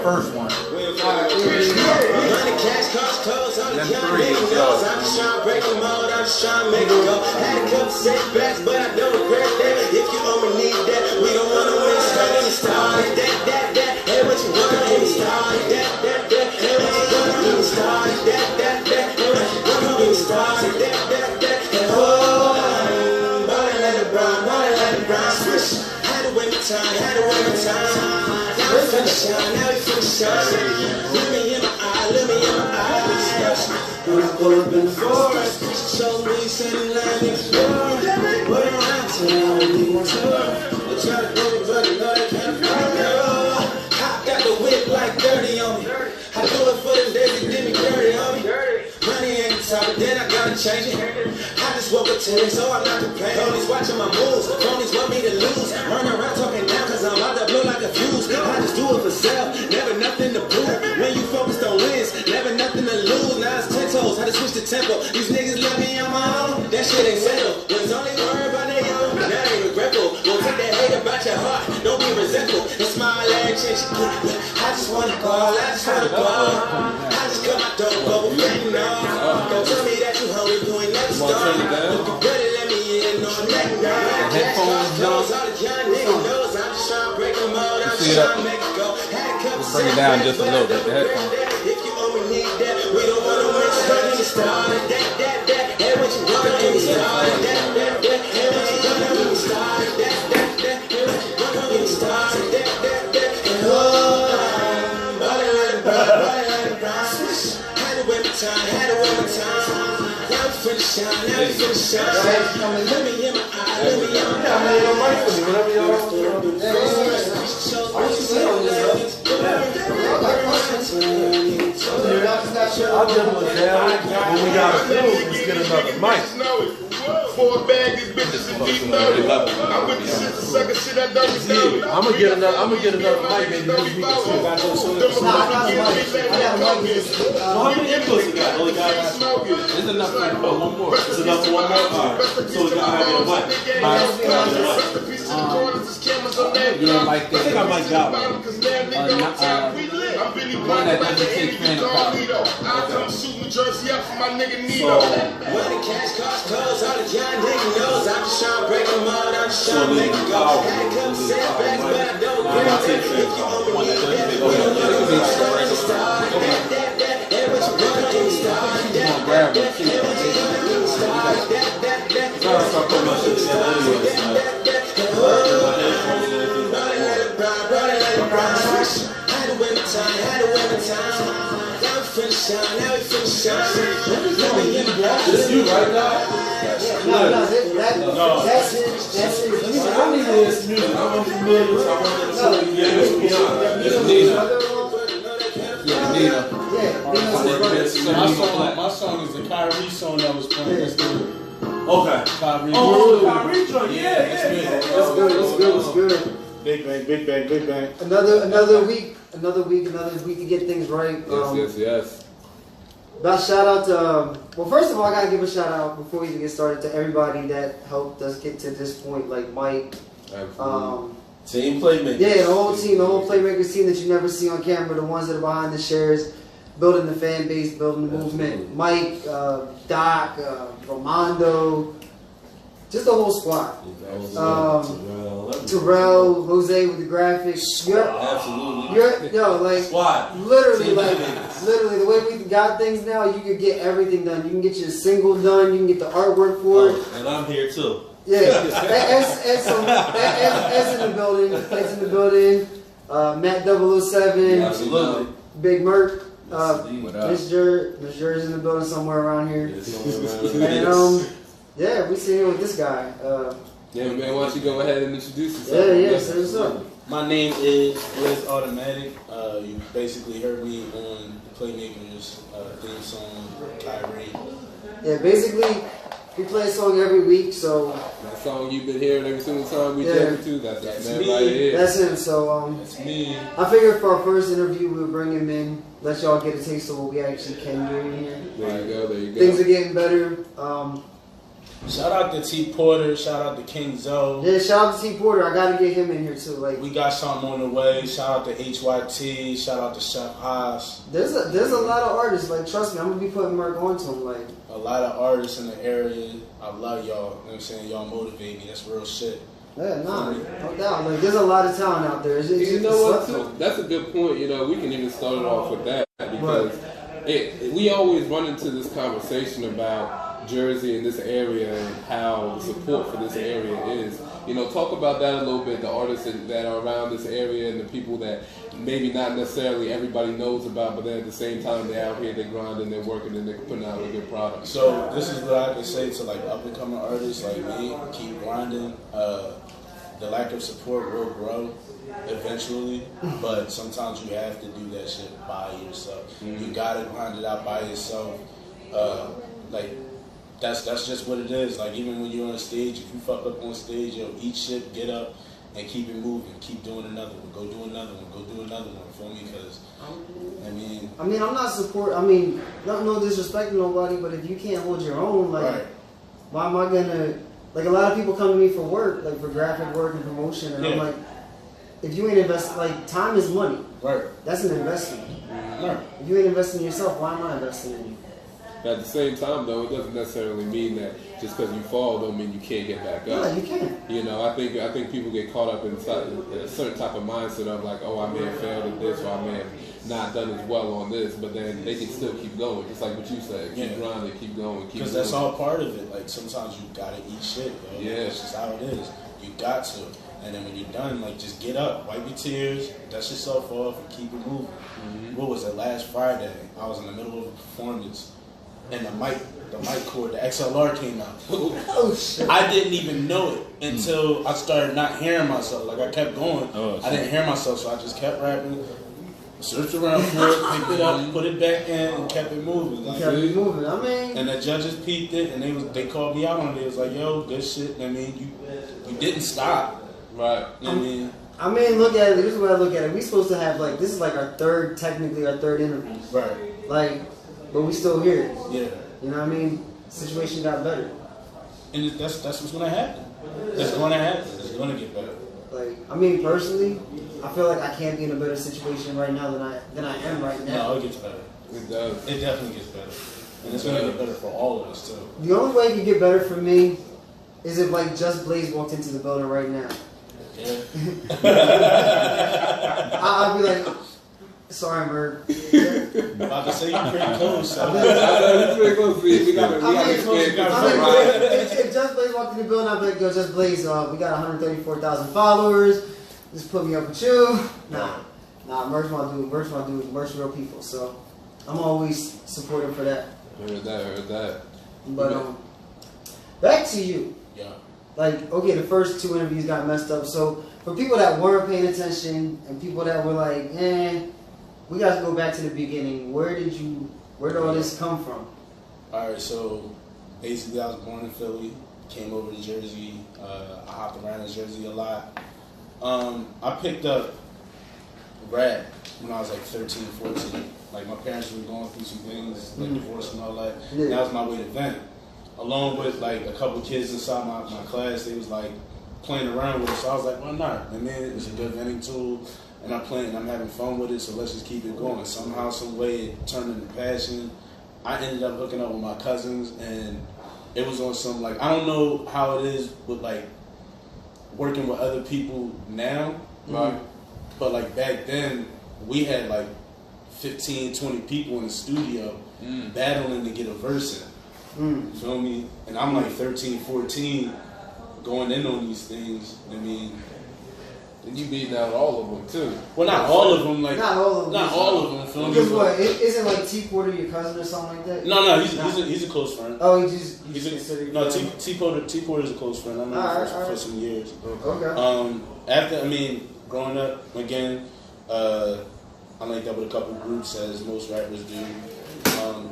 first one. Money, cash, cost, clothes, all the young niggas knows. I'm just trying to break them all, I'm just trying to make it go. Had a couple setbacks, but I don't regret that. If you only need that, we don't want to win. Starting to start that. Hey, what you want to get me started? That. Hey, what you want to get me started? That. Hey, what you want to get me started? That. And oh, body like a brown, switch. Had to win my time, Now we finna shine, Look me in my eyes. When I pull up in the forest, show me sitting lying next door. But around town, we want to. They try to go, but they know they can't find me. I got the whip like dirty on me. I do it for them days they did me dirty on me. Money ain't the top, but then I gotta change it. I just woke up today, so I'm not complaining. Phonies watching my moves, phonies want me to lose. Run around talking down, cause I'm about to blow like a fuse. I just do it for self, never nothing to prove. When you focused on wins, never nothing to lose. Now it's 10 toes, had to switch the tempo. These niggas let me on my own, that shit ain't settled. Was only worried about their own, now they regretful. Won't take that hate about your heart, don't be resentful. And smile at you, I just wanna call, I just cut my dope over, fitting off. Don't tell me that you hungry, you ain't never starved. If you ready, let me in on that night. Headphones, all the young niggas knows I'm just trying to break them all, I'm just trying to make it go. Bring it down just a little bit, the headphones. If you only need that, we don't want to win, starting to start. That. Hey, what you want to get me started? That. Hey, what you want to get me started? That. Hey, what you want to get me started? That. And oh, body like a brown, switch. Had to win my time. Now we finna shine, Let me in my eye, I'll give him a down. When we got a food, let's get another mic. Four bag these bitches and deep know. I'm with the shit, the sucker shit I don't know. I'm gonna get another mic, maybe this week or two. I got a mic. How many inputs you got? Only got It's enough for one more. It's enough for one more? Alright. So we gotta have a mic. Yeah, like I think I might got one. One that doesn't take phantom power. Money, cash, cost, clothes, all the young niggas knows. I'm just trying to break them all, I'm just trying to make it go. Had a couple setbacks, but I don't regret it. If you only need that, we don't want to get started. That. Hey, what you want to get me started? That. Hey, what you want to get me started? That. Had to win my time. Now we finna shine. Let me in my eyes. This you right now? No, that's it. I need this music. I'm familiar with It's Nina. Yeah, Nina. My song is the Kyrie song that was playing. That's good. Okay. Kyrie. Oh, Kyrie joint. Yeah. It's good. Big bang. Another week to get things right. Yes. But shout out to, well, first of all, I gotta give a shout out before we even get started to everybody that helped us get to this point, like Mike. Team Playmakers. Yeah, the whole team, the whole Playmakers team that you never see on camera, the ones that are behind the shares, building the fan base, building the movement. Mike, Doc, Romando, just the whole squad. Terrell, Jose with the graphics. Absolutely. Squad. Literally, the way we got things now, you can get everything done. You can get your single done. You can get the artwork for it. And I'm here too. Yeah, Ed's in the building. Matt 007. Absolutely. Big Merc. Miss Jer's in the building somewhere around here. And yeah, we sitting here with this guy. Yeah, man, why don't you go ahead and introduce yourself? Yeah, say what's up. My name is Automatik. You basically heard me on the Playmakers theme song, Kyrie. Yeah, basically, we play a song every week, so... That song you've been hearing every single time we jam it to, that's man right here. That's him, so... That's me. I figured for our first interview, we'll bring him in, let y'all get a taste of what we actually can do in here. There you go. Things are getting better. Shout out to T Porter. Shout out to King Zoe. Yeah, shout out to T Porter. I gotta get him in here too. Like, We got something on the way. Shout out to HYT. Shout out to Chef Haas. there's a lot of artists. Like, trust me, I'm gonna be putting work onto them. Like, A lot of artists in the area. I love y'all. You know what I'm saying? Y'all motivate me. That's real shit. yeah, no doubt. Like, there's a lot of talent out there. It's You know what? slept on. That's a good point. You know, we can even start it off with that because we always run into this conversation about Jersey and this area and how the support for this area is. You know, talk about that a little bit. The artists that are around this area and the people that maybe not necessarily everybody knows about, but then at the same time they're out here, they're grinding, they're working, and they're putting out a good product. So this is what I can say to like up and coming artists like me. Keep grinding. The lack of support will grow eventually, but sometimes you have to do that shit by yourself. You gotta grind it out by yourself. Like that's just what it is. Like even when you're on stage, if you fuck up on stage, yo, eat shit, get up, and keep it moving. Keep doing another one. Go do another one. Go do another one. Feel me? Because I mean, I'm not support. I mean, no disrespect to nobody, but if you can't hold your own, like, right. why am I gonna? Like, a lot of people come to me for work, like for graphic work and promotion, and I'm like, if you ain't invest, like, time is money. Right. That's an investment. Right. If you ain't investing in yourself, why am I investing in you? At the same time, though, it doesn't necessarily mean that just because you fall don't mean you can't get back up. Yeah, you can. You know, I think people get caught up in a certain type of mindset of like, oh, I may have failed at this, or I may have not done as well on this, but then they can still keep going, just like what you said. Keep grinding, keep going, keep. Because that's all part of it. Like sometimes you gotta eat shit, yo. Yeah, that's just how it is. You got to, and then when you're done, like just get up, wipe your tears, dust yourself off, and keep it moving. What was it? Last Friday, I was in the middle of a performance. And the mic cord, the XLR came out. Oh shit! I didn't even know it until I started not hearing myself. Like I kept going, I didn't hear myself, so I just kept rapping, searched around for it, picked it up, put it back in, and kept it moving. Like, kept it moving. I mean, and the judges peeped it, and they called me out on it. It was like, yo, good shit. I mean, you didn't stop, right? I mean, look at it. This is what I look at it. We supposed to have like this is like technically our third interview, right? Like. But we still here. Yeah. You know what I mean? Situation got better. And that's what's gonna happen. It's gonna happen. It's gonna get better. Like, I mean, personally, I feel like I can't be in a better situation right now than I am right now. No, it gets better. It does. It definitely gets better. And it's gonna get better for all of us too. The only way it can get better for me is if like Just Blaze walked into the building right now. Yeah. I'll be like, sorry, Merv. About to say you're pretty close. So. If Just Blaze walked in the building, I'd be like, yo, Just Blaze, we got 134,000 followers. Just put me up with you. Nah, Merch my dude, Merch real people. So I'm always supportive for that. Heard that. But back to you. Yeah. Like, okay, the first two interviews got messed up. So for people that weren't paying attention and people that were like, we got to go back to the beginning. Where did all this come from? Alright, so basically I was born in Philly, came over to Jersey, I hopped around in Jersey a lot. I picked up rap when I was like 13, 14. Like my parents were going through some things, like divorce and all that. Yeah. That was my way to vent. Along with like a couple kids inside my class, they was like playing around with it. So I was like, why not? I mean, it's a good venting tool. And I'm playing, I'm having fun with it, so let's just keep it going. Somehow, some way, it turned into passion. I ended up hooking up with my cousins, and it was on some, like, I don't know how it is with, like, working with other people now, right? But, like, back then, we had, like, 15, 20 people in the studio battling to get a verse in. You feel me? And I'm, like, 13, 14, going in on these things. I mean... And you beating out all of them too. Well, not all of them. Like not all of them. Not all of them. Feel me? Because what? Isn't like T Porter your cousin or something like that? No, he's a close friend. Oh, he's T Porter is a close friend. I know him for some years. Okay. After growing up again, I linked up with a couple groups as most rappers do.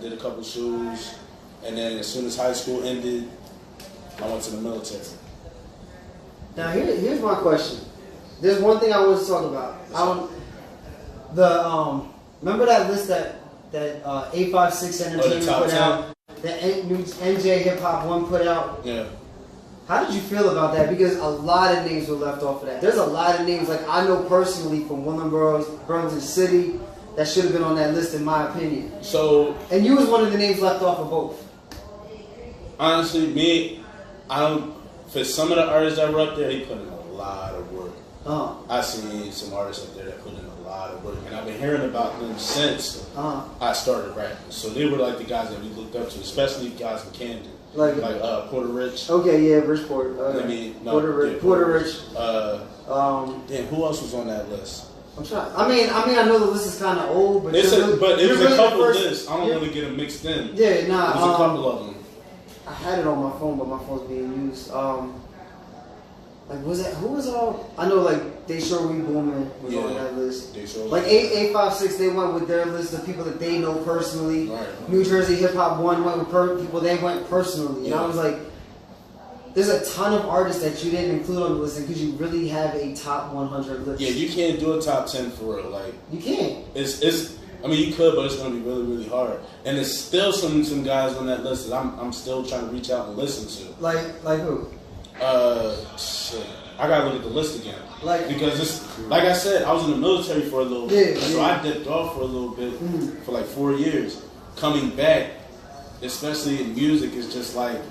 Did a couple shows, and then as soon as high school ended, I went to the military. Now here's my question. There's one thing I want to talk about. Remember that list that A56 Entertainment put out? new NJ Hip Hop 1 put out. Yeah. How did you feel about that? Because a lot of names were left off of that. There's a lot of names, like I know personally from Burlington City, that should have been on that list in my opinion. So, and you was one of the names left off of both. Honestly, for some of the artists that were up there, they put in a lot of work. I've seen some artists up there that put in a lot of work, and I've been hearing about them since I started rapping. So they were like the guys that we looked up to, especially guys from Camden. Like Porter Rich. Okay, yeah, Rich Porter. Porter Rich. Damn, who else was on that list? I'm trying. I mean, I know the list is kind of old, but it was a couple of lists. I don't really get them mixed in. Yeah, nah. There's a couple of them. I had it on my phone, but my phone's being used. Like, was it? Who was all? I know, like They Sure We Booming was on that list. Like 856, they went with their list of people that they know personally. Right. New Jersey Hip Hop 1 went with people they went personally, and I was like, there's a ton of artists that you didn't include on the list because you really have a top 100 list. Yeah, you can't do a top 10 for real. Like you can't. It's. I mean, you could, but it's gonna be really, really hard. And there's still some guys on that list that I'm still trying to reach out and listen to. Like who? Shit. I gotta look at the list again. Because it's like I said, I was in the military for a little bit, so I dipped off for a little bit for like 4 years. Coming back, especially in music, is just like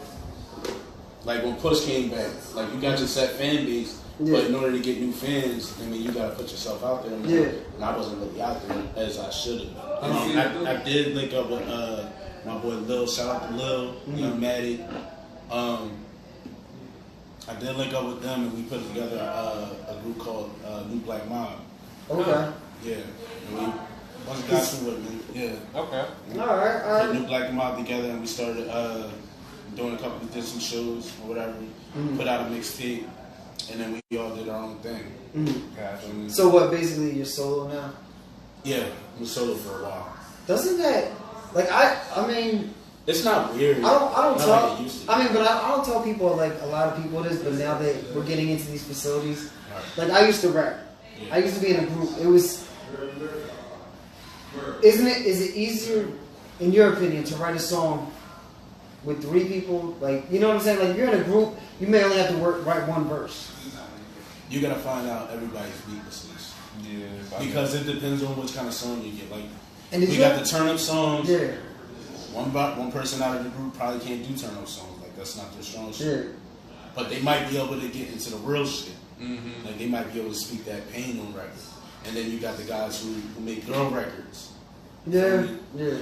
when Push came back. Like you got your set fan base, but in order to get new fans, I mean, you gotta put yourself out there. And I wasn't really out there as I should have. I did link up with my boy Lil. Shout out to Lil, Young Maddie. I did link up with them, and we put together a group called New Black Mob. Okay. Yeah. And we got through it, man. Yeah. Okay. All right. Put New Black Mob together, and we started did some shows or whatever. Put out a mixtape, and then we all did our own thing. Gotcha. So what? Basically, you're solo now. Yeah, I'm solo for a while. Doesn't that, like, I mean. It's not weird. I don't tell people, like a lot of people this, but now that we're getting into these facilities, like I used to rap. Yeah. I used to be in a group. Is it easier, in your opinion, to write a song with 3 people? Like, you know what I'm saying? Like, you're in a group, you may only have to write one verse. You gotta find out everybody's weaknesses. Yeah. Because it depends on which kind of song you get. Like, we got the turn up songs. Yeah. One person out of the group probably can't do turn up songs. Like, that's not their strong shit. Yeah. But they might be able to get into the real shit. Mm-hmm. Like, they might be able to speak that pain on record. And then you got the guys who make girl records. Yeah. Yeah.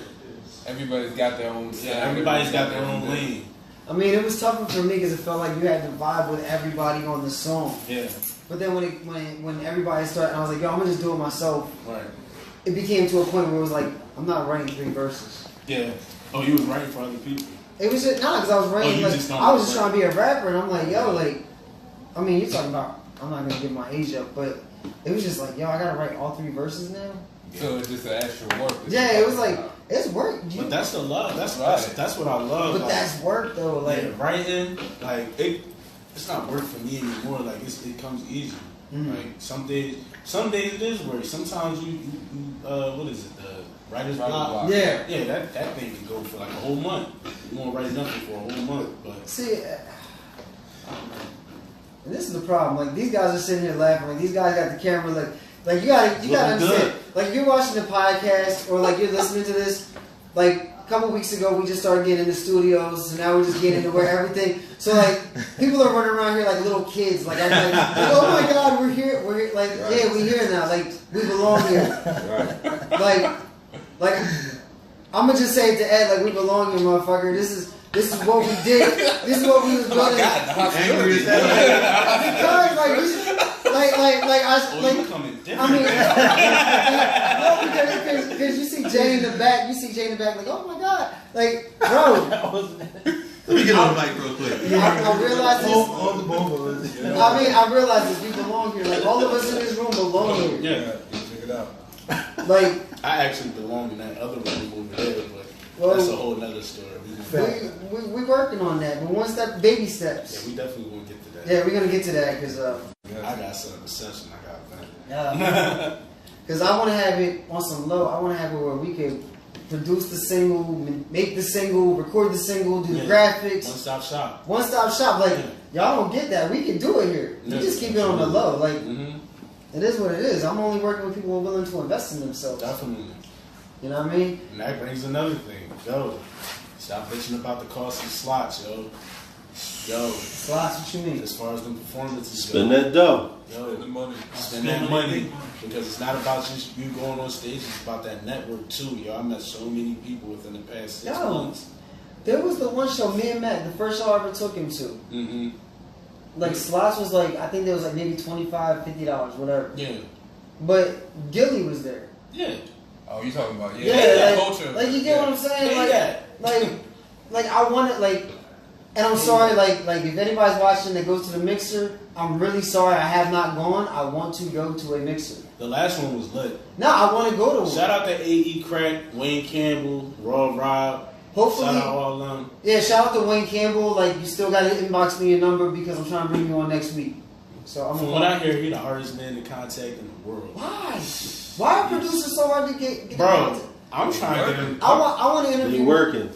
Everybody's got their own style. Yeah, everybody's got their own lane. I mean, it was tougher for me because it felt like you had to vibe with everybody on the song. Yeah. But then when everybody started, I was like, yo, I'm gonna just do it myself. Right. It became to a point where it was like, I'm not writing 3 verses. Yeah. Oh, you was writing for other people? It was just, because I was writing, I was just trying to be a rapper, and I'm like, yo, like, I mean, you're talking about, I'm not going to get my age up, but it was just like, yo, I got to write all 3 verses now? So it's just an extra work. Yeah, it was like, it's work. But that's the love. That's what I love. But like, that's work, though. Like, writing, like, it's not work for me anymore. Like, it comes easy. Mm-hmm. Like, some days it is work. Sometimes you what is it, the writer's block? Yeah. Yeah, that thing can go for like a whole month. You won't write nothing for a whole month. But see, and this is the problem. Like, these guys are sitting here laughing. Like, these guys got the camera. Like you gotta understand. Like, you're watching the podcast or like you're listening to this. Like, a couple weeks ago, we just started getting into studios, so now we're just getting into where everything. So like, people are running around here like little kids. Like, I'm like, oh my God, we're here. We're like, yeah, we're here now. Like, we belong here. Like, I'm gonna just say it to Ed. Like, we belong here, motherfucker. This is what we did. This is what we was doing. Oh my God, angry as that. Because you see Jay in the back. Like, oh my God. Like, bro. Let me get on the mic real quick. I realize this. I realize this. We belong here. Like, all of us in this room belong here. Yeah. Check it out. Like, I actually belong in that other room over there, but that's a whole nother story. We working on that, but one step, baby steps. Yeah, we definitely gonna get to that. Yeah, we're gonna get to that because I got set up a session. I got that. Because I want to have it on some low. I want to have it where we could produce the single, make the single, record the single, do the graphics. One-stop shop. One-stop shop. Like, y'all don't get that. We can do it here. We just keep it on the low. Like, it is what it is. I'm only working with people who are willing to invest in themselves. Definitely. You know what I mean? And that brings another thing. Yo, stop bitching about the cost of slots, yo. Yo. Slots, what you mean? As far as the performances Spend that dough. Yo, spend the money. Spend that money. Because it's not about just you going on stage, it's about that network too, yo. I met so many people within the past 6 months. There was the one show, me and Matt, the first show I ever took him to. Like, slots was like, I think there was like maybe $25, $50, whatever. Yeah. But Gilly was there. Yeah. Oh, you talking about like, culture? Like, you get what I'm saying? Like I want it, like, and I'm sorry, like if anybody's watching that goes to the mixer, I'm really sorry I have not gone. I want to go to a mixer. The last one was lit. No, I want to go to one. Shout out to A.E. Crack, Wayne Campbell, Raw Rob. Hopefully, shout out all of them. Yeah, shout out to Wayne Campbell. Like, you still got to inbox me your number because I'm trying to bring you on next week. So I'm. From what I hear, he the hardest man to contact in the world. Why? Why are producers so hard to get Bro, I'm trying to get him. I want to interview. He working.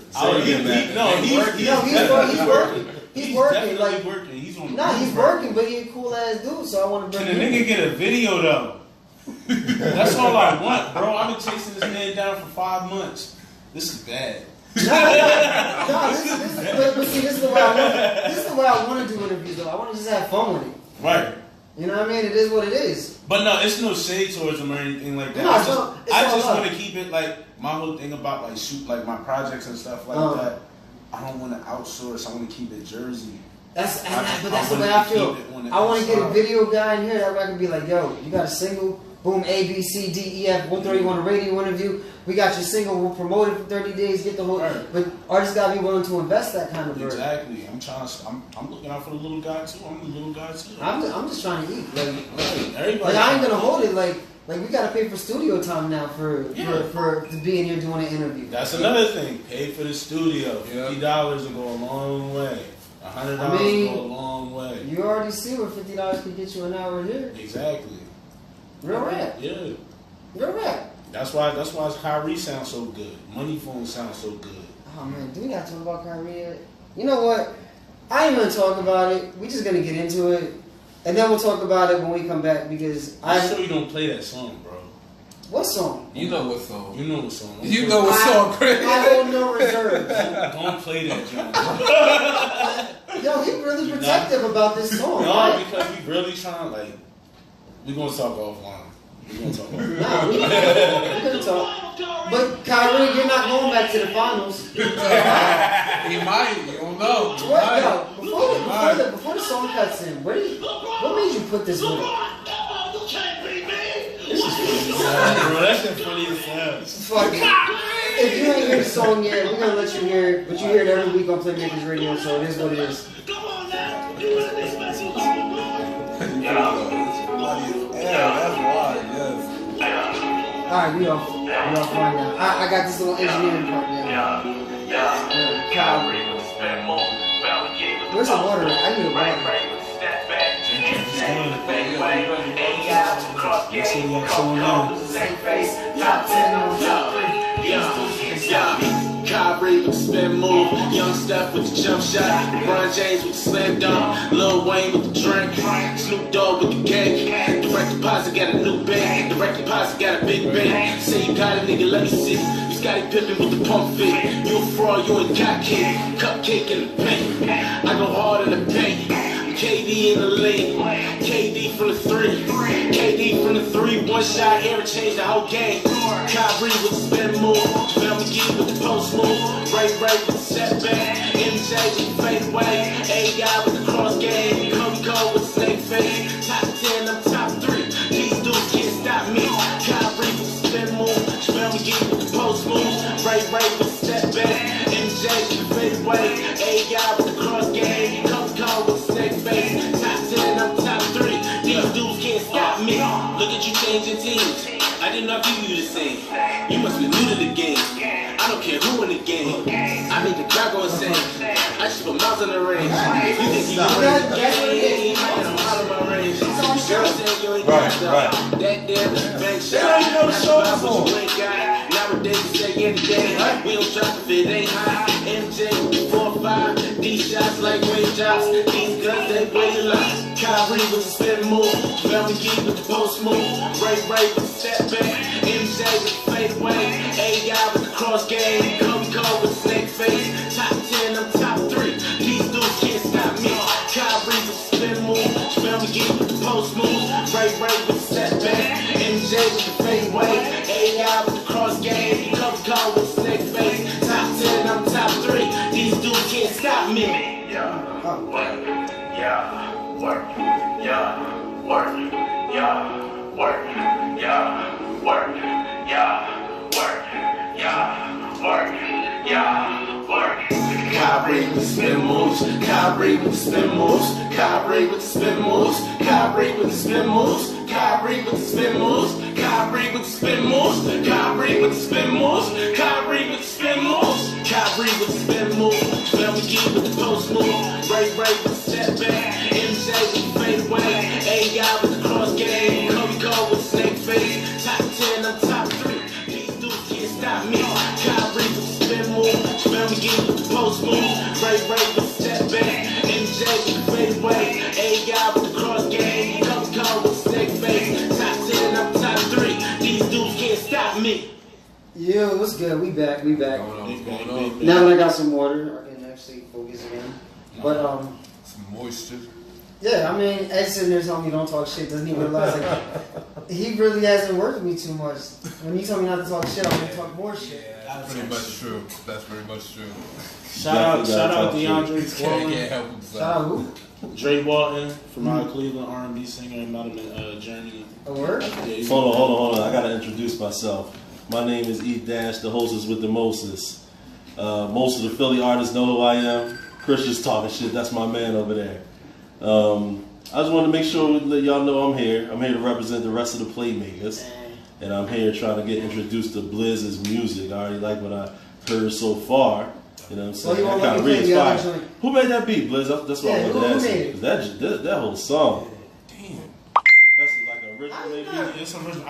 He's working. Like, working. He's on. He's working, but he's a cool ass dude. So I want to bring. Can the nigga get a video though? That's all I want, bro. I've been chasing this man down for 5 months. This is bad. This is the way I want. This is the way I want to do interviews though. I want to just have fun with it. Right. You know what I mean? It is what it is. But no, it's no shade towards him or anything like that. No, I just want to keep it like my whole thing about like shoot like my projects and stuff like that. I don't want to outsource. I want to keep it Jersey. But that's the way I feel. I want to get a video guy in here that way I can be like, yo, you got a single, boom, A, B, C, D, E, F, we'll throw you on a radio interview. We got your single, we'll promote it for 30 days, get the whole. Right. But artists gotta be willing to invest that kind of burden. Exactly. I'm looking out for the little guy too. I'm the little guy too. I'm just trying to eat. Everybody. Like I ain't gonna hold it. Like we gotta pay for studio time now for to be in here doing an interview. That's another thing. Pay for the studio. $50 will go a long way. $100 will go a long way. You already see where $50 could get you an hour here. Exactly. Real rap. Yeah. Real rap. That's why Kyrie sounds so good. Money Phone sounds so good. Oh man, do we gotta talk about Kyrie yet? You know what? I ain't gonna talk about it. We just gonna get into it, and then we'll talk about it when we come back because I'm sure you don't play that song, bro. What song? You know what song? You know what song? You know what song, Chris? I hold no reserves. Don't play that, John. Yo, he really protective about this song. No, right? because we really trying like we gonna talk offline. We're gonna talk. Nah, we're gonna talk. But Kyrie, you're not going back to the finals. He might. You don't know. Before the song cuts in, what made you put this in? Bro, that shit funny as hell. Fuck it. If you ain't hear the song yet, we're gonna let you hear it. But you hear it every week on Playmakers Radio, so it is what it is. That's why, yes. Alright, we off right now. I got this little engineering part now. Where's the water at? I need a water. Kyrie with the spin move, Young Steph with the jump shot, LeBron James with the slam dunk, Lil Wayne with the drink, Snoop Dogg with the cake, Direct Deposit got a new bank, Direct Deposit got a big bank, say you got a nigga, let me see, you Scottie Pippen with the pump fit, you a fraud, you ain't got kid, cupcake in the paint, I go hard in the paint, KD in the lane, KD from the three, KD from the three, one shot, air change the whole game, Kyrie with the spin move, Playmakers with the post move, Ray with the setback, MJ with the fade away, AI with the cross game, Coco with the snake face, top 10, I'm top 3, these dudes can't stop me, Kyrie with the spin move, Playmakers with the post move, Ray with the setback, MJ with the fade away, AI with the cross game, Coco with the snake face, top 10, I'm top 3, these dudes can't stop me, look at you changing teams. I didn't know if you knew the same. You must be new to the game. I don't care who in the game. I make the crowd go insane. I just put miles on the range. You think you know the game? I got a mile on my range. Girl saying you ain't got stuff. That damn bank shot. Now we're birthday, say anything. We don't drop if it ain't high. MJ 4-5, these shots like raindrops. These guns they weigh a lot. Kyrie with the spin move, Melvin with the post move, Ray with the step back, MJ with the fade away, AI with the cross game, Kobe with the snake face. Top 10, I'm top 3. These dudes can't stop me. Kyrie with the spin move, Melvin with the post move, Ray with the step back, MJ with the fade away, AI with the cross game, Kobe with the snake face. Top 10, I'm top 3. These dudes can't stop me. Yeah, work, yeah. Work, yeah, work, yeah, work, yeah, work, yeah, work, yeah, work, yeah, work. Kyrie with the spin moves, Kyrie with the spin moves, Kyrie with the spin moves, Kyrie with the spin moves, Kyrie with the spin moves, Kyrie with the spin moves, Kyrie with the spin moves, Kyrie with the spin moves, Kyrie with the spin moves, Melvin with the post move, Ray with the step back, MJ with the fade away, AI with the cross game, Kobe with the snake face, top 10, I'm top 3, these dudes can't stop me, Kyrie with the spin move, Melvin with the post move, Ray with the step back, MJ with the fade away, AI with the cross game, Kobe with the snake face, top 10, I'm top 3, these dudes can't stop me. Yo, what's good? We back. What's going on? Now that I got some water, I can actually focus again. But Some moisture. yeah, I mean, Ed sitting there telling me don't talk shit, doesn't even realize like he really hasn't worked with me too much. When you tell me not to talk shit, I'm gonna talk more shit. That's pretty much true. That's pretty much true. Shout out DeAndre Can't Walton, help Shout himself. out who? Dre Walton from out of Cleveland, R&B singer and out of Germany. A word? Yeah, Hold on. I gotta introduce myself. My name is E Dash, the hostess with the Moses. Most of the Philly artists know who I am. Chris just talking shit. That's my man over there. I just want to make sure we let y'all know I'm here. I'm here to represent the rest of the Playmakers. And I'm here trying to get introduced to Blizz's music. I already like what I heard so far. You know what I'm saying? you want That kind of me to reads play the other fire. joint? Who made that beat, Blizz? That's what I Yeah, wanted to who ask made you. it? 'Cause that whole song. Damn. That's like an original maybe? It's original.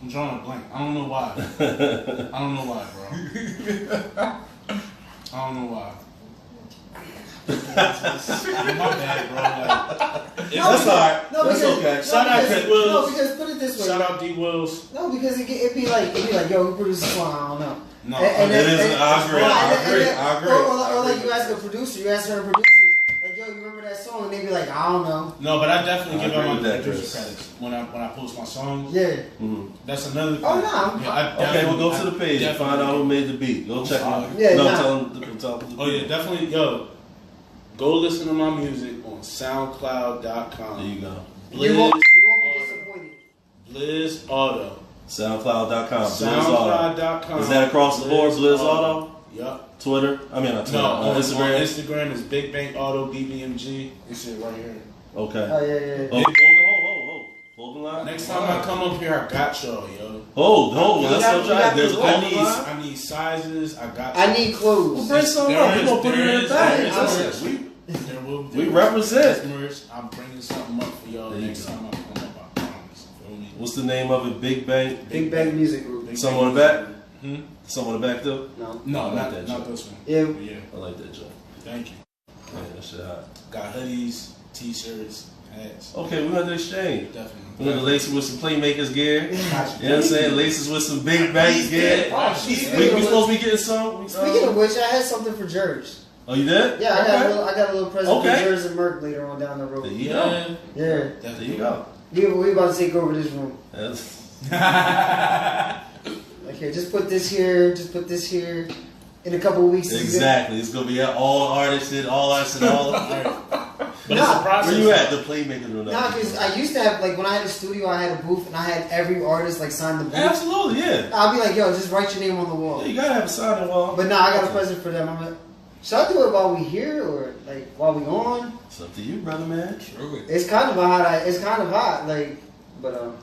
I'm drawing a blank. I don't know why. I don't know why, bro. I don't know why. My bad, bro. Like, That's alright. No, That's because, okay. Shout out because, to Wills. No, because put it this way. shout out D Wills. No, because it be like, yo, who produced this song? I don't know. No, I agree. Or like you ask a producer, you ask her producers, like, yo, you remember that song? And they be like, I don't know. No, but I definitely give agree out with my that, producer Chris. credits when I post my songs. Yeah. That's another thing. Oh, no. Okay, we'll go to the page and find out who made the beat. Go check out. Yeah, no, nah. tell them. Oh yeah, definitely. Yo, go listen to my music on SoundCloud.com. There you go. You won't Blizz, be disappointed. Blizz Auto. SoundCloud.com. SoundCloud.com. Is that across the board? Blizz Auto? Yup. Twitter? I mean, not Twitter. No, on Instagram? Instagram is Big Bang Auto BBMG. This shit right here. Okay. Oh, yeah. Oh, hold the line. Next time I come up here, I got y'all, yo. Hold. Let's go try it. There's I hold the line. need sizes. I got. I need clothes. Well, bring some up. We're going to put it in the bag. there is. Listen, There will we represent. customers. I'm bringing something up for y'all There you next go. time I come up. I promise. Feel me? What's the name of it? Big Bang? Big Bang Music Group. Big Someone in Bang. the back? Someone in the back, though? No. No, I like not that not joint. this one. Yeah. But yeah, I like that joint. thank you. Man, that shit hot. Got hoodies, t-shirts, hats. Okay, we're going to exchange. Definitely. We're going to lace it with some Playmakers gear. You know what I'm saying? Laces with some Big Bang gear. We supposed to be getting some? Speaking of which, I had something for Jers. Oh, you did? Yeah, I got a little present Okay. for Jers and Merc later on down the road. There you go. Yeah. There you go. We about to take over this room. That's- Okay, just put this here. Just put this here. In a couple of weeks. Exactly. It's going to be all artists and all. But it's a process. Where you at? The Playmakers room. Nah, because I used to have, like, when I had a studio, I had a booth, and I had every artist, like, sign the booth. Absolutely, yeah. I'll be like, yo, just write your name on the wall. Yeah, you got to have a sign wall. But nah, I got a present for them. I'm like, should I do it while we here, or, like, while we on? It's up to you, brother, man. Truly. It's kind of hot, like, but,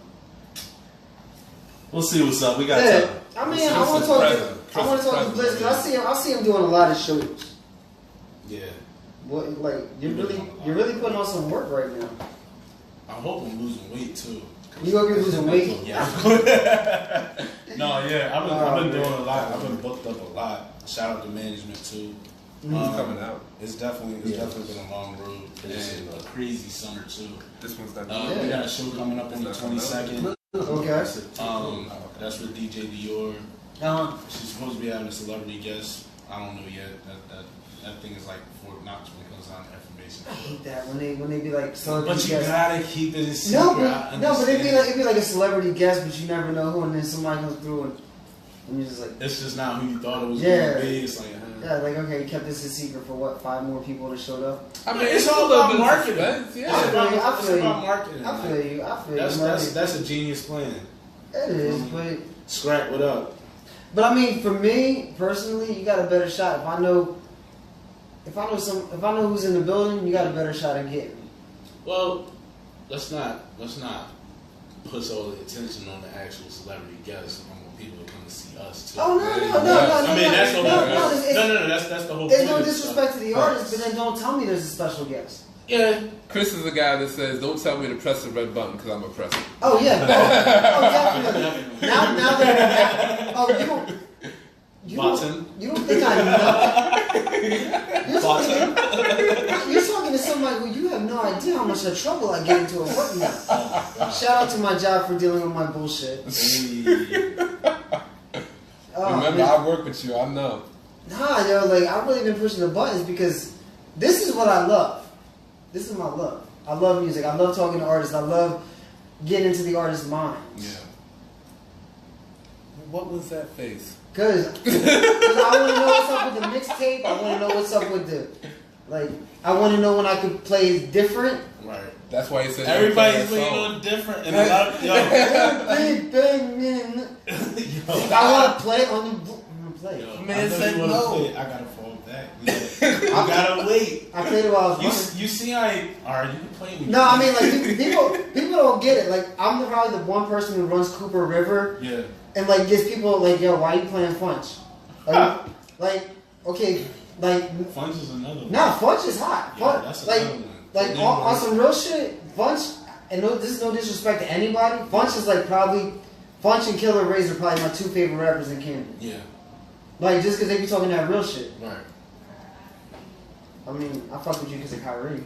We'll see what's up. We got yeah, time. I mean, I want to talk to Blizz, because I see him doing a lot of shows. Yeah. What, like, you're really putting on some work right now. I hope I'm losing weight too. You gonna be losing weight? Yeah. No, yeah, I've been doing a lot. I've been booked up a lot. Shout out to management too. It's coming out. It's definitely been a long road and a crazy summer too. This one's done. We got a show coming up on the 22nd. Okay. That's with DJ Dior. She's supposed to be having a celebrity guest. I don't know yet. That thing is like Fort Knox when it comes down to information. I hate that when they be like celebrity But you guest. gotta keep it a secret. No, but it'd be like a celebrity guest, but you never know who, and then somebody comes through and you're just like, it's just not who you thought it was Yeah. gonna be. It's like, yeah, like okay, you kept this a secret for what? 5 more people that showed up. I mean, it's all about marketing. Yeah. It's about marketing. I feel you. That's a genius plan. It is, but Scrap it up. But I mean, for me personally, you got a better shot if I know who's in the building. You got a better shot at getting me. Well, let's not put all the attention on the actual celebrity guests. I want people to come to see us too. Oh no! I mean, that's the whole. That's the whole. There's no disrespect to the artist, but then don't tell me there's a special guest. Yeah. Chris is the guy that says, "Don't tell me to press the red button because I'm gonna press it." Oh yeah. Definitely. Now that you don't think I know. You're talking to somebody who you have no idea how much of trouble I get into at work now. Shout out to my job for dealing with my bullshit. Remember, I work with you. I know. Nah, yo, like I've really been pushing the buttons because this is what I love. This is my love. I love music. I love talking to artists. I love getting into the artist's mind. Yeah. What was that face? Cause I want to know what's up with the mixtape. I want to know what's up with I want to know when I could play different. Right. That's why he said everybody's playing on different, and a lot of I want to play on the. Play. Man said no. I gotta fall back. I gotta wait. I played it while I was You see, alright, you can play me. No, I mean, like, people don't get it. Like, I'm probably the one person who runs Cooper River. Yeah. And, like, gets people, like, yo, why are you playing Funch? Like, okay, like. Funch is another one. Nah, Funch is hot. Yeah, that's another one. Like, on some real shit, Funch, and this is no disrespect to anybody, Funch is, like, probably. Funch and Killer Rays are probably my 2 favorite rappers in Camden. Yeah. Like, just because they be talking that real shit. Right. I mean, I fuck with you because of Kyrie.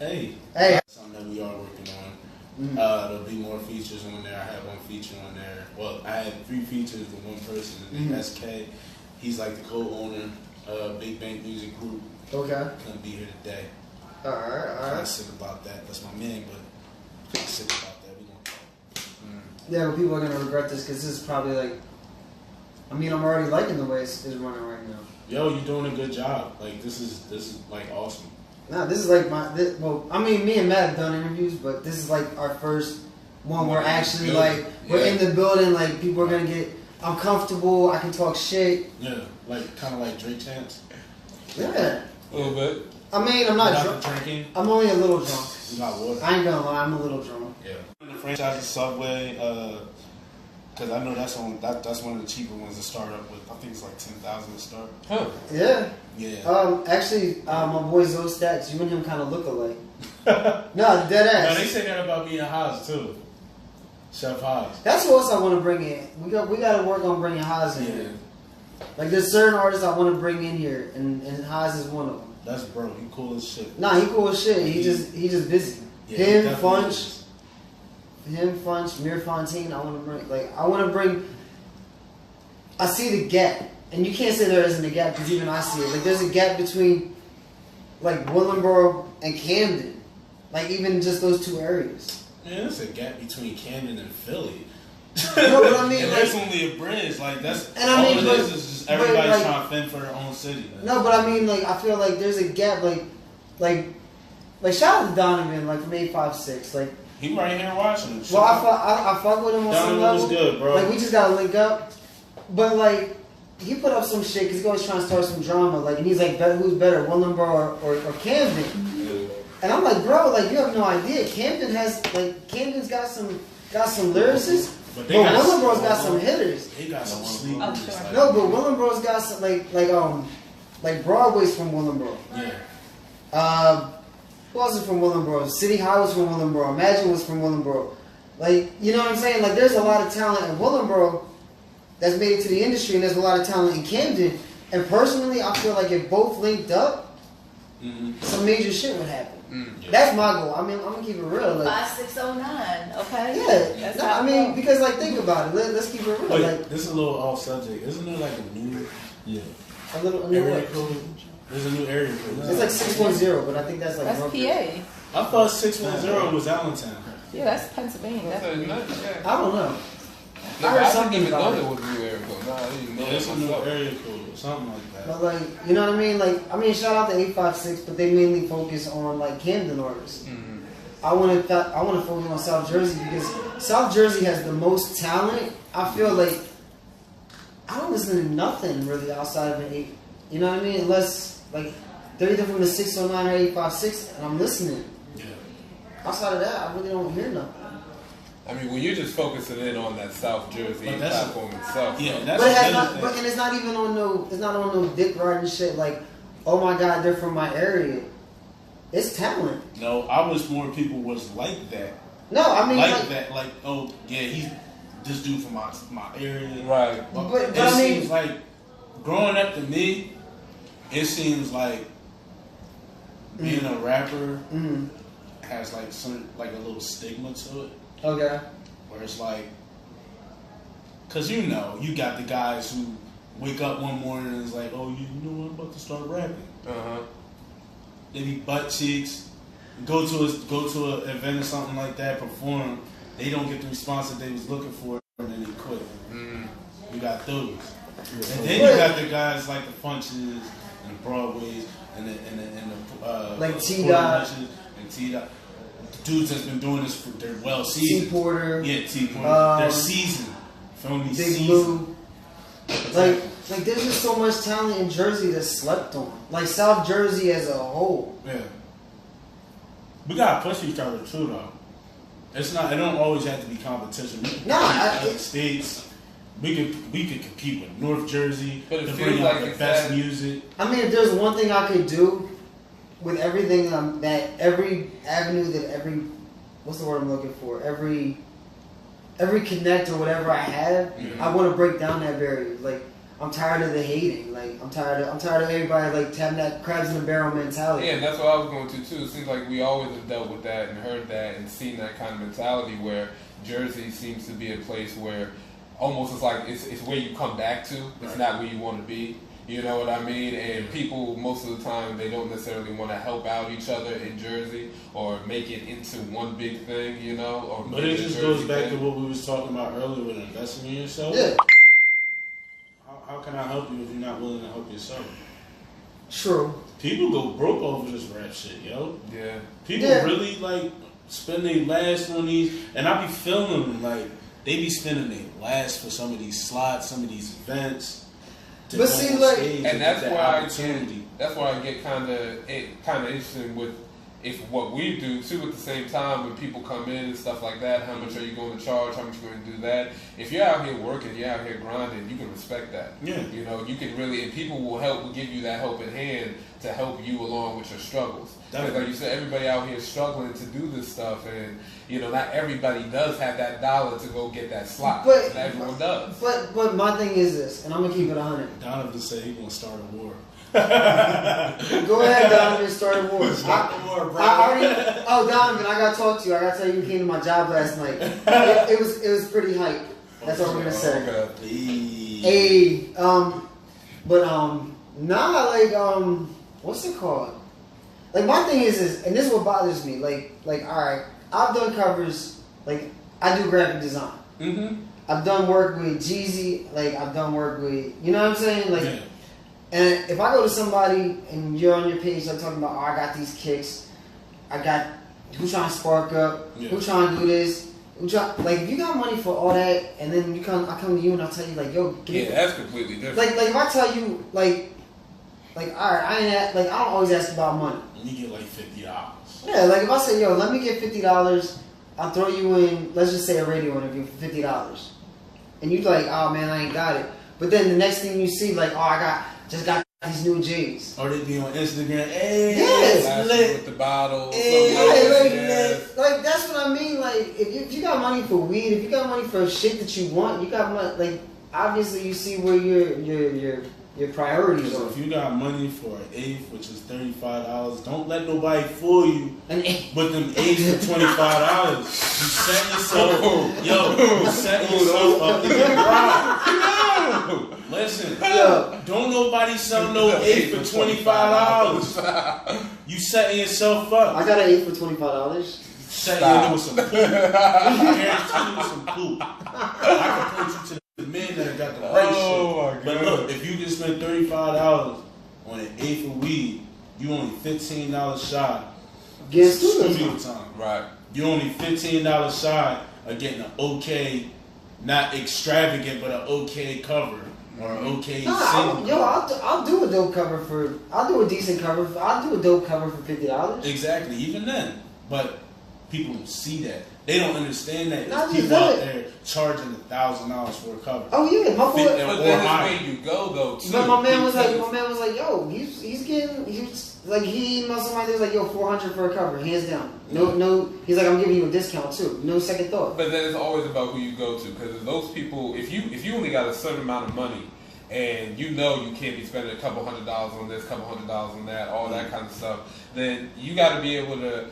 Hey. Hey. Something that we are working on. Mm-hmm. There'll be more features on there. I had 1 feature on there. Well, I had 3 features with 1 person. His name SK. He's like the co-owner of Big Bank Music Group. Okay. Couldn't be here today. Alright. I'm sick about that. That's my man, but I'm sick about that. We gonna talk. Yeah, but people are gonna regret this because this is probably like. I mean, I'm already liking the way it's running right now. Yo, you're doing a good job. Like this is like awesome. Nah, this is like I mean, me and Matt have done interviews, but this is like our first one where actually we're in the building. Like people are gonna get. I'm comfortable. I can talk shit. Yeah, like kind of like Drake chants. Yeah. A little bit. I mean, I'm not drunk. Drinking. I'm only a little drunk. You got water. I ain't gonna lie, I'm a little drunk. Yeah. The franchise Subway, because I know that's one of the cheaper ones to start up with. I think it's like 10,000 to start. Huh. Yeah. Yeah. Actually, my boy Zoe Stacks, you and him kind of look alike. No, dead ass. No, they say that about me and Haas too. Chef Haas. That's what else I want to bring in. We got to work on bringing Haas in here. Like there's certain artists I want to bring in here, and Haas is one of them. That's bro. He cool as shit. Nah, he cool as shit. He just busy. Yeah, Him, Funch, Mir Fontaine. I want to bring. I see the gap, and you can't say there isn't a gap because even I see it. Like there's a gap between, like Willenboro and Camden, like even just those 2 areas. Man, there's a gap between Camden and Philly. No, but I mean, and like, there's only a bridge. Like that's and I mean, all it is just everybody's like, trying to fend for their own city. Man. No, but I mean, like I feel like there's a gap. Like shout out to Donovan, like from 856, like. He right here watching. Well, I fuck with him on some level. Was good, bro. Like we just gotta link up. But like he put up some shit because he's always trying to start some drama. Like and he's like, who's better, Willenboro or Camden? Yeah. And I'm like, bro, like you have no idea. Camden's got some lyricists. But Willenboro's got some hitters. He got some sleepers. Sure. No, but Willenboro's got some like Broadway's from Willenboro. Yeah. Who else is from Willenboro? City High was from Willenboro. Imagine was from Willenboro. Like, you know what I'm saying? Like, there's a lot of talent in Willenboro, that's made it to the industry, and there's a lot of talent in Camden. And personally, I feel like if both linked up, some major shit would happen. That's my goal. I mean, I'm gonna keep it real. Like 5609. Okay. Yeah. That's I mean, because like think about it. Let's keep it real. Wait, like this is a little off subject. Isn't there like a new a little area code? There's a new area code. It's like 610, but I think that's like That's Norfolk. PA. I thought 610 was Allentown. Yeah, that's Pennsylvania. That's I don't know. I I heard didn't something even know about there it. was a new area code. Nah, I didn't know Yeah, it's a new myself. area code or something like that. But like, you know what I mean? Like, I mean, shout out to 856, but they mainly focus on like Camden artists. I want to focus on South Jersey because South Jersey has the most talent. I feel like I don't listen to nothing really outside of an 8. You know what I mean? Unless like they're either from the 609 or 856, and I'm listening. Yeah. Outside of that, I really don't hear nothing. I mean, when you're just focusing in on that South Jersey But that's platform itself. Yeah, that's But, it has another not, thing. but and it's not even on no dick riding shit like, oh my god, they're from my area. It's talent. No, I wish more people was like that. No, I mean Like that, like, oh yeah, he's this dude from my area. Right. But it I mean- seems like growing up to me, it seems like being a rapper has like a little stigma to it. Okay. Where it's like, cause you know, you got the guys who wake up one morning and is like, oh, you know what, I'm about to start rapping. They be butt cheeks, go to an event or something like that, perform. They don't get the response that they was looking for, and then they quit. You got those, and then you got the guys like the Funches and the Broadways and the Like T-Dot. and T-Dot. Dudes that's been doing this for they're well seasoned. T Porter. Yeah, T Porter. They're seasoned. Feel me? Big Seasoned. Lou. Like there's just so much talent in Jersey that's slept on. Like South Jersey as a whole. Yeah. We gotta push each other too, though. It don't always have to be competition. We can Nah, compete with other states. We could compete with North Jersey But it to feels bring like out the it's best that- music. I mean, if there's one thing I could do with everything that every avenue that every what's the word I'm looking for? Every connect or whatever I have, I want to break down that barrier. Like I'm tired of the hating. Like I'm tired of everybody like having that crabs in the barrel mentality. Yeah, and that's what I was going to too. It seems like we always have dealt with that and heard that and seen that kind of mentality where Jersey seems to be a place where almost it's like it's where you come back to. It's not where you want to be. You know what I mean? And people, most of the time, they don't necessarily want to help out each other in Jersey or make it into one big thing, you know? Or But it just goes back to what we was talking about earlier with investing in yourself. Yeah. How can I help you if you're not willing to help yourself? True. People go broke over this rap shit, yo. Yeah. People really like spend their last on these, and I be feeling them like they be spending their last for some of these slots, some of these events. But see, like, And that's where I get kind of interested with if what we do too. At the same time, when people come in and stuff like that, how much are you going to charge? How much are you going to do that? If you're out here working, you're out here grinding, you can respect that. Yeah. You know, you can really, and people will give you that helping hand to help you along with your struggles. Because like you said, everybody out here is struggling to do this stuff, and you know, not everybody does have that dollar to go get that slot. But not everyone does. But my thing is this, and I'm gonna keep it 100. Donovan said he gonna start a war. Go ahead, Donovan, start a war. Donovan, I gotta talk to you. I gotta tell you, you came to my job last night. It was pretty hype. That's all we're gonna say. Hey, what's it called? Like my thing is this, and this is what bothers me. Like, all right, I've done covers. Like, I do graphic design. I've done work with Jeezy. Like, I've done work with, you know what I'm saying? Like. Yeah. And if I go to somebody and you're on your page, like talking about, oh, I got these kicks, I got who trying to spark up, who trying to do this, like if you got money for all that, and then I come to you and I tell you like, yo, That's completely different. Like if I tell you like all right, I don't always ask about money. You get like $50. Yeah, like if I say, yo, let me get $50, I'll throw you in, let's just say a radio interview for $50, and you like, oh man, I ain't got it. But then the next thing you see, like, oh, just got these new J's. Or they be on Instagram, hey, yes, with the bottles. Like that's what I mean. Like if you got money for weed, if you got money for shit that you want, you got money. Like obviously you see where your priorities So are. if you got money for an eighth, which is $35, don't let nobody fool you An eighth. with them eighths for $25. You set yourself, you set yourself up to get robbed. Listen, don't nobody sell no eighth for $25. You setting yourself up. I got an eighth for $25. Setting you with some poop. I guarantee you with some poop. I can point you to the men that got the right shit. But look, if you just spend $35 on an eighth of weed, you only $15 shy. Get Studio time. Right. You only $15 shy of getting an okay, not extravagant, but an okay cover or an okay single. I'll do a dope cover for. I'll do a decent cover. I'll do a dope cover for $50. Exactly. Even then, but people don't see that. They don't understand that. Not There's just people out that. there charging $1,000 for a cover. Oh yeah, my boy. But then it's where you go though too. But my man was like, yo, he's getting, he emailed somebody that was like, yo, $400 for a cover, hands down. No, he's like, I'm giving you a discount too, no second thought. But then it's always about who you go to, because those people, if you only got a certain amount of money, and you know you can't be spending a couple $100 on this, couple $100 on that, all that kind of stuff, then you got to be able to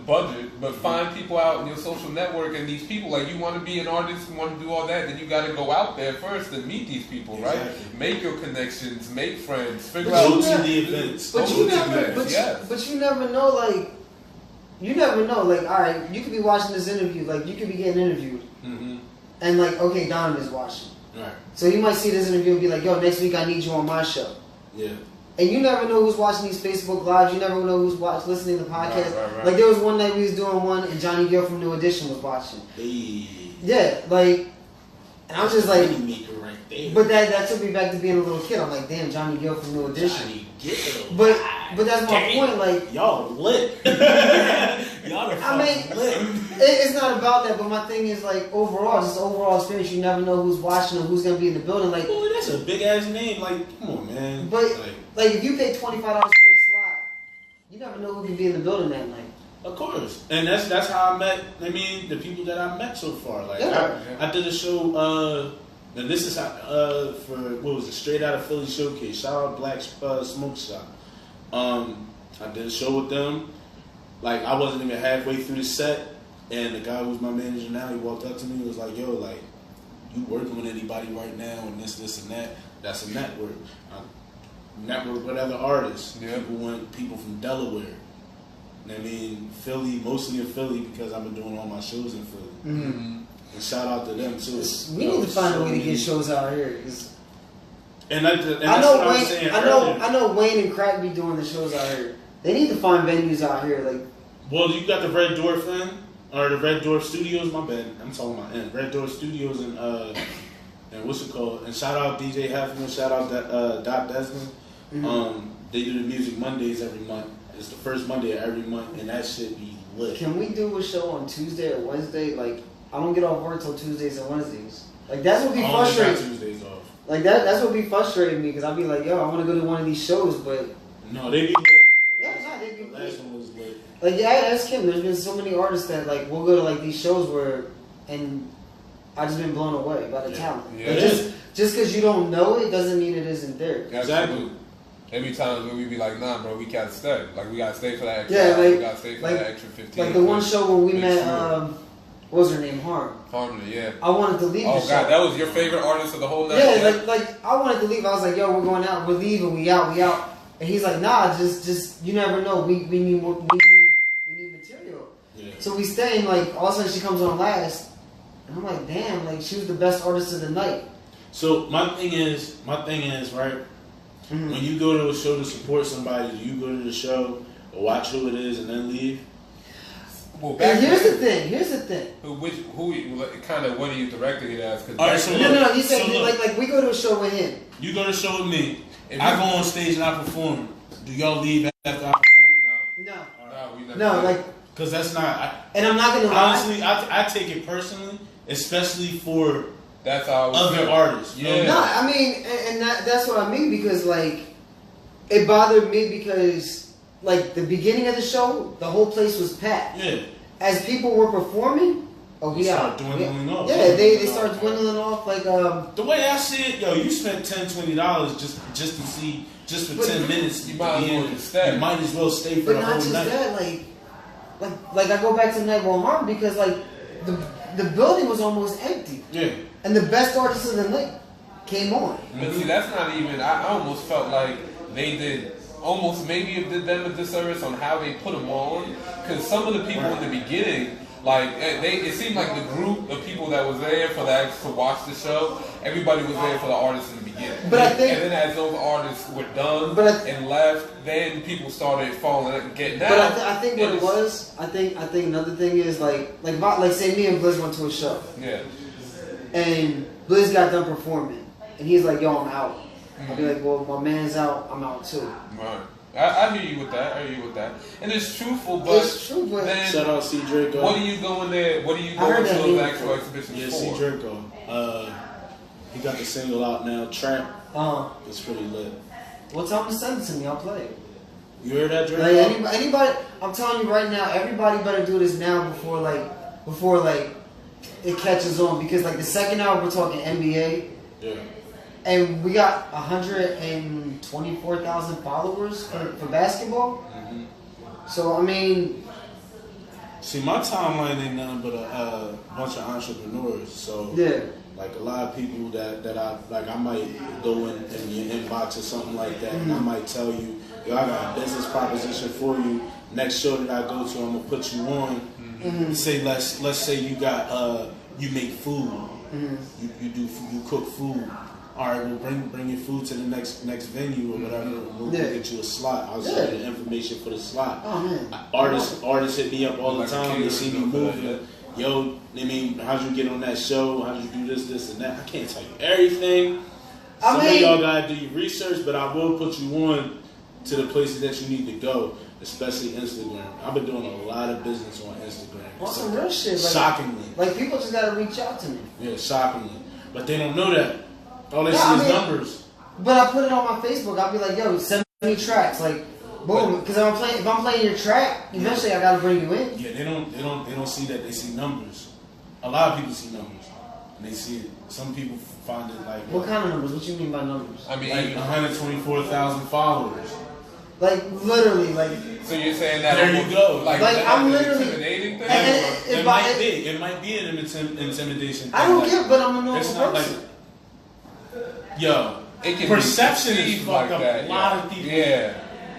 budget, but find people out in your social network, and these people, like, you want to be an artist, you want to do all that, then you got to go out there first and meet these people, right? Exactly. Make your connections, make friends, figure But out Go to the events. But you never know, like, all right, you could be watching this interview, like, you could be getting interviewed, and like, okay, Donovan's watching. Right. So you might see this interview and be like, yo, next week I need you on my show. Yeah. And you never know who's watching these Facebook Lives. You never know who's listening to podcasts. Right. Like, there was one night we was doing one, and Johnny Gill from New Edition was watching. Hey. Yeah, like, and I'm just like, Maker right there. but that took me back to being a little kid. I'm like, damn, Johnny Gill from New Edition. Johnny Gill. But that's my point. Like, y'all lit. Y'all are I mean, lit. it's not about that. But my thing is, like, overall, just the overall experience. You never know who's watching or who's gonna be in the building. Like, Boy, that's a big ass name. Like, come on, man. but like if you pay $25 for a slot, you never know who can be in the building that night. Of course, and that's how I met. I mean, the people that I met so far. Like, I did a show. And this is how for what was it? Straight Out of Philly Showcase. Shout out Black Smoke Shop. I did a show with them. Like, I wasn't even halfway through the set, and the guy who's my manager now, he walked up to me and was like, "Yo, like, you working with anybody right now and this, and that? That's a network. Network with other artists. Yeah. People want people from Delaware. I mean, Philly, mostly in Philly because I've been doing all my shows in Philly. Mm-hmm. And shout out to them too. We need to find a way to get shows out here. And that's what I was saying I know Wayne and Crack be doing the shows out here. They need to find venues out here. Like, well, you got the Red Dwarf thing, or the Red Dwarf Studios. My bad, I'm talking about Red Dwarf Studios and what's it called? And shout out DJ Heffernan. Shout out Doc Desmond. Mm-hmm. They do the Music Mondays every month. It's the first Monday of every month, and that shit be lit. can we do a show on Tuesday or Wednesday? Like, I don't get off work till Tuesdays and Wednesdays. Like, that's what be frustrating. Tuesdays off. Like that's what be frustrating me because I'll be like, yo, I want to go to one of these shows, but No, they be lit. they be The last one was lit. like, yeah, ask him. There's been so many artists that like we'll go to like these shows where, and I just been blown away by the talent. Yeah. Like, just because you don't know it doesn't mean it isn't there. Exactly. Every time we be like, nah, bro, we gotta stay. Like, we gotta stay for that extra. Yeah, we gotta stay for that extra 15. Like the one show where we met, sure. what was her name? Harmony, yeah. I wanted to leave. Oh the God, show. that was your favorite artist of the whole night. Yeah, like I wanted to leave. I was like, yo, we're going out. We're leaving. We out. And he's like, nah, just you never know. We need more. We need material. Yeah. So we stay, and like all of a sudden she comes on last, and I'm like, damn, like she was the best artist of the night. So my thing is, right? Mm-hmm. When you go to a show to support somebody, do you go to the show or watch who it is and then leave? Well, back And here's then, the thing. who kind of what are you directing it as? Cause All right, back so then- No. He said So look. like we go to a show with him. You go to a show with me. If I you- go on stage and I perform. Do y'all leave after I perform? No, we never no, did. like, Because that's not. and I'm not gonna lie. Honestly, I take it personally, especially for That's how I was other feeling. artists. Yeah. No, I mean, and that's what I mean because like it bothered me because like the beginning of the show, the whole place was packed. Yeah. As people were performing, Oh, They start dwindling off. Yeah, they start dwindling off. Like the way I see it, yo, you spent $10-$20 just for 10 minutes. You might as well just stay. You might as well stay for but the not whole just night. that. Like I go back to Night One Harm because like the building was almost empty. Yeah. And the best artists of the night came on. But see, that's not even. I almost felt like they did. Almost maybe it did them a disservice on how they put them on, because some of the people in the beginning, like it seemed like the group of people that was there to watch the show, everybody was there for the artists in the beginning. But I think, and then as those artists were done and left, then people started falling and getting out. But I think what it was, I think another thing is like say me and Blizz went to a show. Yeah. And Blizz got done performing, and he's like, "Yo, I'm out." I'll be like, "Well, my man's out. I'm out too." Right. I hear you with that. And it's truthful, but it's true. But then shout out C Draco. What are you going there? What are you going to those actual exhibitions yeah, for? C Draco. He got the single out now. Trap. It's pretty lit. Well, tell him to send it to me. I'll play it. You heard that, Draco? Like anybody, I'm telling you right now, everybody better do this now before it catches on, because like the second hour we're talking NBA. Yeah. And we got 124,000 followers for basketball. Mm-hmm. So I mean, see, my timeline ain't nothing but a bunch of entrepreneurs. So yeah, like a lot of people that I like, I might go in your inbox or something like that, and I might tell you, yo, I got a business proposition for you. Next show that I go to, I'm gonna put you on. Say let's say you got you make food, you cook food. All right, we'll bring your food to the next venue or whatever. We'll get you a slot. I'll send you the information for the slot. Oh man, artists hit me up all the time. They see me moving. Yo, I mean, how'd you get on that show? How'd you do this, and that? I can't tell you everything. Some of y'all gotta do your research, but I will put you on to the places that you need to go, especially Instagram. I've been doing a lot of business on Instagram. on some real shit. Like, shockingly, like people just gotta reach out to me. Yeah, shockingly, but they don't know that. All they see is numbers. But I put it on my Facebook. I'll be like, yo, send me tracks. Like, boom. Because if I'm playing your track, eventually I gotta bring you in. Yeah, they don't see that. They see numbers. A lot of people see numbers, and they see it. Some people find it like. What kind of numbers? What you mean by numbers? I mean, like 124,000 followers. Like literally, like. So you're saying that? There you go. Like I'm literally. Intimidating thing. It might be an intimidation thing. I don't care, but I'm a normal it's not person. like. Yo, it can perception be is fucked up a lot of people. Yeah.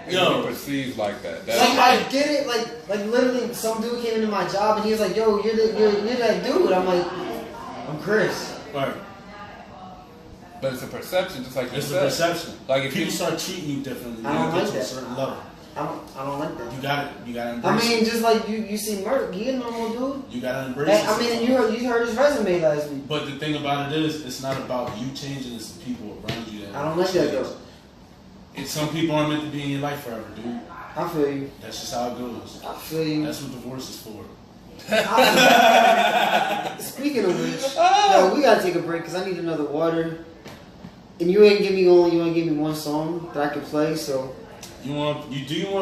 It can be perceived like that. Like, I get it. Like literally, some dude came into my job and he was like, "Yo, you're that dude." I'm like, "I'm Chris." Right. But it's a perception, just like you it's said. It's a perception. Like if people start treating you differently, I don't like to that. a certain level. I don't like that. You gotta embrace I mean, just like you see Merc, he a normal dude. You gotta embrace it. I mean, and you heard his resume last week. But the thing about it is, it's not about you changing, it's the people around you that I don't like that though. Some people aren't meant to be in your life forever, dude. I feel you. That's just how it goes. I feel you. That's what divorce is for. Speaking of which, yo, we gotta take a break because I need another water. And you ain't give me one song that I can play, so. Do you want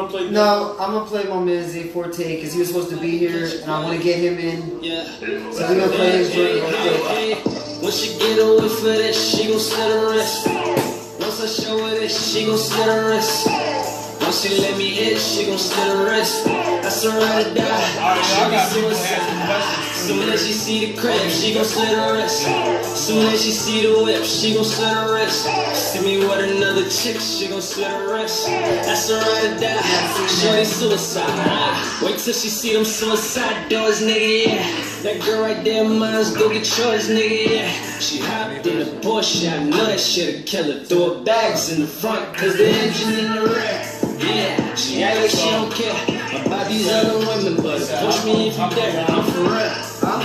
to play? No, I'm gonna play my man Zay Forte because he was supposed to be here, and I want to get him in. Yeah. So we gonna play his joint real quick. When she get away for that, she gon' slit her wrist. Once I show her that, she gon' slit her wrist. Once she let me hit, she gon' slit her wrist. That's her ride or die. She be suicide. Soon as she see the crib, she gon' slit her wrist. Soon as she see the whip, she gon' slit her wrist. See me with another chick, she gon' slit her wrist. That's her ride or die. Shorty suicide. Wait till she see them suicide doors, nigga, yeah. That girl right there, mine's go get yours, nigga, yeah. She hopped in a Porsche, I know that shit'll kill her. Throw her bags in the front, cause the engine in the rear. Yeah, she act like she don't care about these other women, but push me if you dare, I'm for real.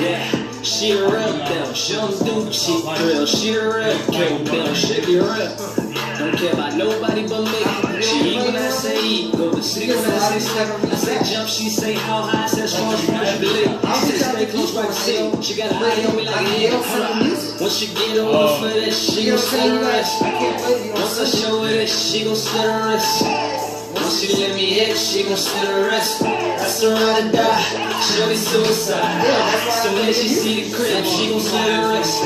Yeah, she the real deal, she don't do cheap thrill. She the real kill bill, she be real. Don't care about nobody but me. She eat when I say eat, go to sleep when I say sleep. I say jump, she say how high, I say strong, she never believe. She say stay close right to see. She got a eye on me like a hit. Once she get over for this, she gon' slit her wrist. Once I show her this, she gon' slit her wrist. Once Once she let me hit, she gon' slit her wrist. That's her ride or die. Shorty suicide. Soon as she see the crib, she gon' slit her wrist.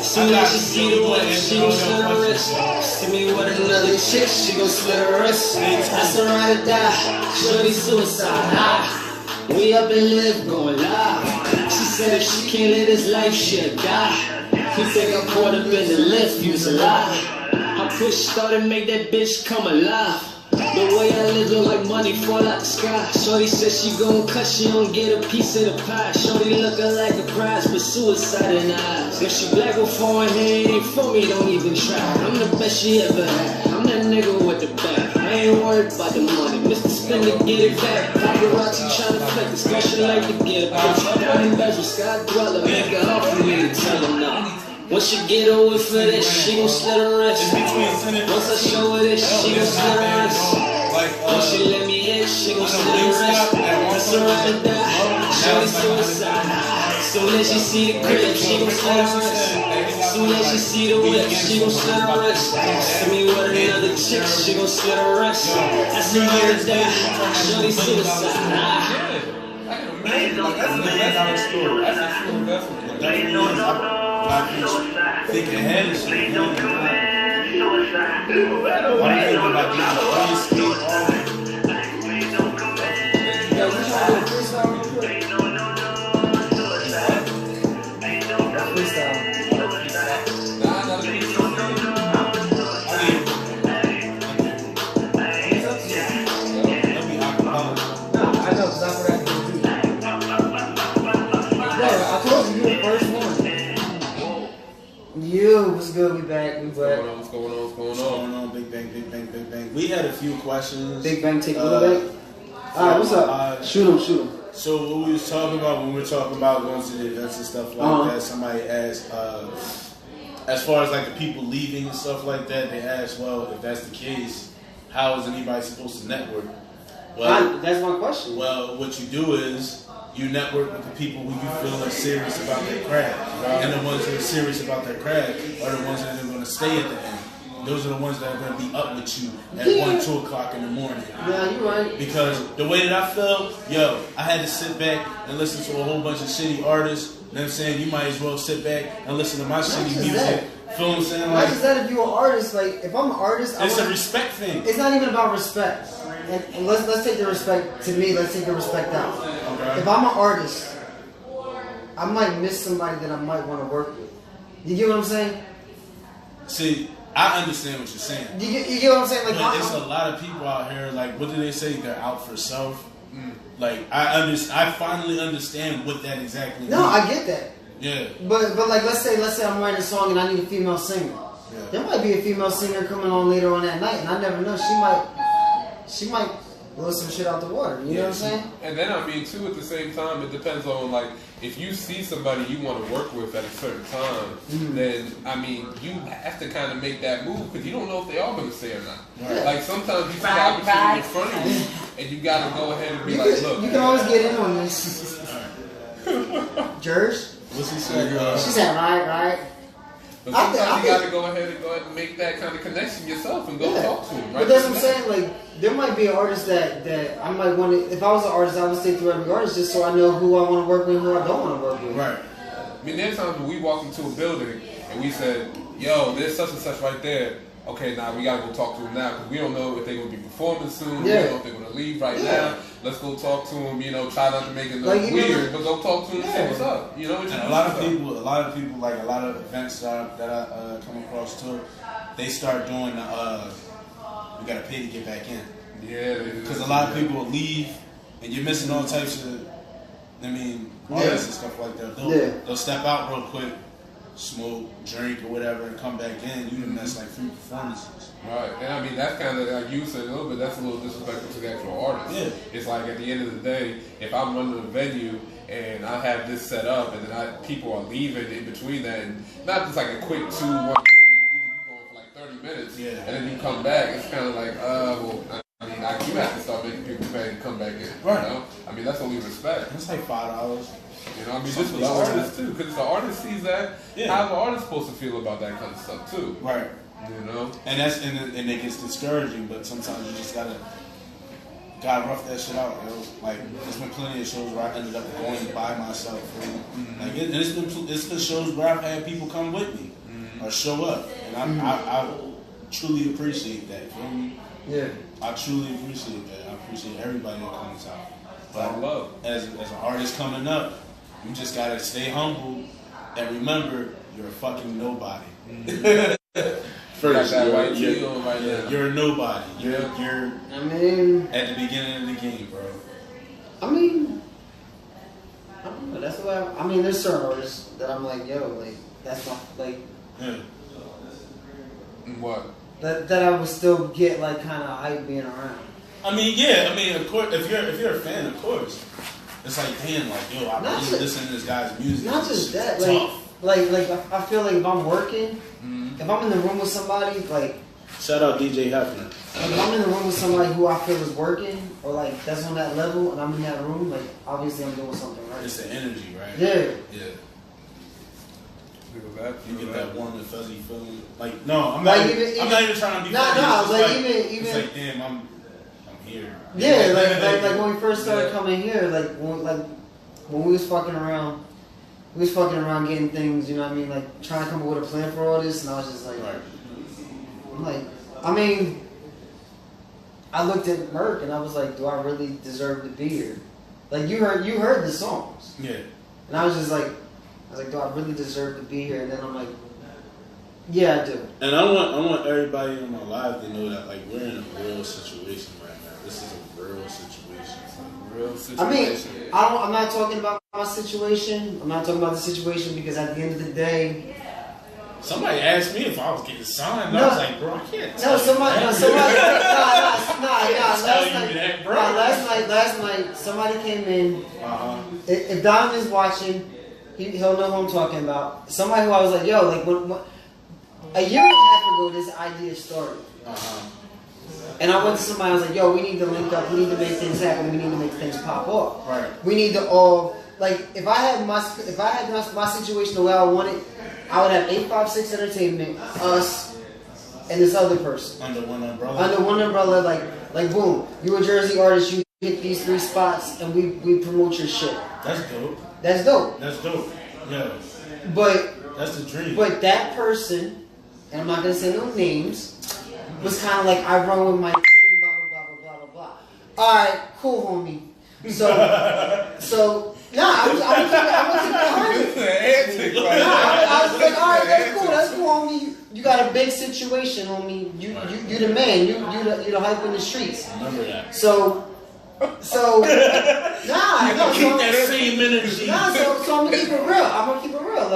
Soon as she see the whip, she gon' slit her wrist. See me with another chick, she gon' slit her wrist. That's her ride or die. Shorty suicide. We up and live, going live. She said if she can't live this life, she'll die. You think I'm caught up in the lift, you's a lie. I push started, make that bitch come alive. The way I live look like money fall out the sky. Shorty said she gon' cut, she don't get a piece of the pie. Shorty looking like a prize, but suicide in her eyes. If she black or foreign, it ain't for me, don't even try. I'm the best she ever had, I'm that nigga with the bag. I ain't worried about the money, Mr. Spender get it back. Paparazzi tryna flex, this girl she like to get a bitch. Diamond bezel, sky dweller, make it hard for me to tell her no. Once she get over for this, she gon' slit her wrist. Once I show her this, she gon' slit her wrist. Once she let me hit, she gon' slit her wrist. That's her ride or die. Shorty suicide. Soon as she see the crib, she gon' slit her wrist. Soon as she see the whip, she gon' slit her wrist. See me with another chick, she gon' slit her wrist. That's her ride or die. Shorty suicide. That's a $1,000,000 story. That's a true investment. Think ahead and shit. Why do you think about getting What's good? We back. What's going on? Big bang. We had a few questions. Big bang, take little bang. Alright, what's up? Shoot him. So what we was talking about when we were talking about going to the events and stuff like that, somebody asked, as far as like the people leaving and stuff like that, they asked, well, if that's the case, how is anybody supposed to network? Well, that's my question. Well, what you do is you network with the people who you feel are serious about their craft. Right. And the ones that are serious about their craft are the ones that are going to stay at the end. Those are the ones that are going to be up with you at 1, 2 o'clock in the morning. Yeah, you're right. Because the way that I feel, I had to sit back and listen to a whole bunch of shitty artists. You know what I'm saying? You might as well sit back and listen to my shitty music. Feel what I'm saying? Not just that, if you're an artist, like, if I'm an artist, it's a respect thing. It's not even about respect. And let's take the respect, to me, let's take the respect out. Okay. If I'm an artist, I might miss somebody that I might want to work with. You get what I'm saying? See, I understand what you're saying. You get what I'm saying? Like, but it's a lot of people out here, like, what do they say? They're out for self. Like, I finally understand what that exactly means. No, I get that. Yeah. But like, let's say I'm writing a song and I need a female singer. Yeah. There might be a female singer coming on later on that night, and I never know. She might blow some shit out the water. You know what I'm saying? And then I mean, too, at the same time, it depends on, like, if you see somebody you want to work with at a certain time, then, I mean, you have to kind of make that move because you don't know if they are going to say or not. Right. Like, sometimes you see the opportunity in front of you, and you got to go ahead and be look. You can always get in on this. Jers? What's he saying? She said, right. But sometimes you got to go ahead and make that kind of connection yourself and go talk to him. Right? But that's what I'm saying. Like, there might be an artist that I might want to. If I was an artist, I would stay through every artist just so I know who I want to work with and who I don't want to work with. Right. I mean, there's times when we walk into a building and we said, "Yo, there's such and such right there." Okay, now we gotta go talk to them now because we don't know if they're gonna be performing soon. Yeah. We don't know if they're gonna leave right now. Let's go talk to them. You know, try not to make it look weird, but go talk to them and say what's up. You know, and a lot of people, like a lot of events that I come across too, they start doing we gotta pay to get back in. Yeah, because a lot of people will leave, and you're missing all types of, artists and stuff like that. They'll step out real quick, smoke, drink, or whatever, and come back in. You done missed like 3 performances. Right, and I mean that's kind of like you said a little bit. That's a little disrespectful to the actual artist. Yeah, it's like at the end of the day, if I'm running a venue and I have this set up, and then people are leaving in between that, and not just like a quick 2-1 you go for like 30 minutes, and then you come back. It's kind of like, you have to start making people pay and come back in. Right. You know? I mean that's only respect. It's like $5. You know, I mean, just for the artist too, because the artist sees that. How the artist supposed to feel about that kind of stuff too? Right. You know, and it gets discouraging, but sometimes you just gotta gotta rough that shit out, yo. Like, there's been plenty of shows where I ended up going by myself. Like, it's been shows where I've had people come with me or show up, and I truly appreciate that. You feel me? Yeah. I truly appreciate that. I appreciate everybody that comes out. But love. As an artist coming up, you just gotta stay humble and remember you're a fucking nobody. First, you're a nobody. You're I mean, at the beginning of the game, bro. I don't know. That's the way. I mean, there's certain artists that I'm like, yo, like that's my like. Yeah. What? That I would still get like kind of hype being around. I mean, yeah. I mean, of course, if you're a fan, of course, it's like, damn, like, yo, I really listen to this guy's music. Not just that, tough. like I feel like if I'm working, if I'm in the room with somebody, like. Shout out DJ Hefner. If I'm in the room with somebody who I feel is working, or like that's on that level, and I'm in that room, like obviously I'm doing something right. It's the energy, right? Yeah. Yeah. You get that warm and fuzzy feeling. Like, no, I'm like not even even trying to be funny. No, like even it's like, damn, I'm here. Yeah, like when we first started coming here, like when we was fucking around, getting things, you know what I mean, like trying to come up with a plan for all this, and I was just like, I'm like, I mean, I looked at Merck and I was like, do I really deserve to be here? Like you heard the songs, yeah, and I was just like, do I really deserve to be here? And then I'm like, yeah, I do. And I want everybody in my life to know that, like, we're in a real situation right now. This is a real situation. I mean, I'm not talking about my situation. I'm not talking about the situation because at the end of the day, somebody asked me if I was getting signed. I was like, bro, I can't. Last night, somebody came in. If Donovan's watching, he'll know who I'm talking about. Somebody who I was like, yo, like when a year and a half ago, this idea started. And I went to somebody, I was like, yo, we need to link up, we need to make things happen, we need to make things pop up. Right. We need to all, like, if I had my situation the way I want it, I would have 856 Entertainment, us, and this other person. Under one umbrella? Under one umbrella, like boom, you a Jersey artist, you hit these 3 spots, and we promote your shit. That's dope. That's dope. That's dope. Yeah. But that's the dream. But that person, and I'm not gonna say no names, was kind of like, I run with my team, blah blah blah blah blah blah. All right, cool, homie. So nah, I'm gonna keep it 100. I was like, all right, that's cool, homie. You got a big situation, homie. You the man. You the hype in the streets. Remember that. So keep that same energy. So I'm gonna keep it real. I'm gonna keep it real.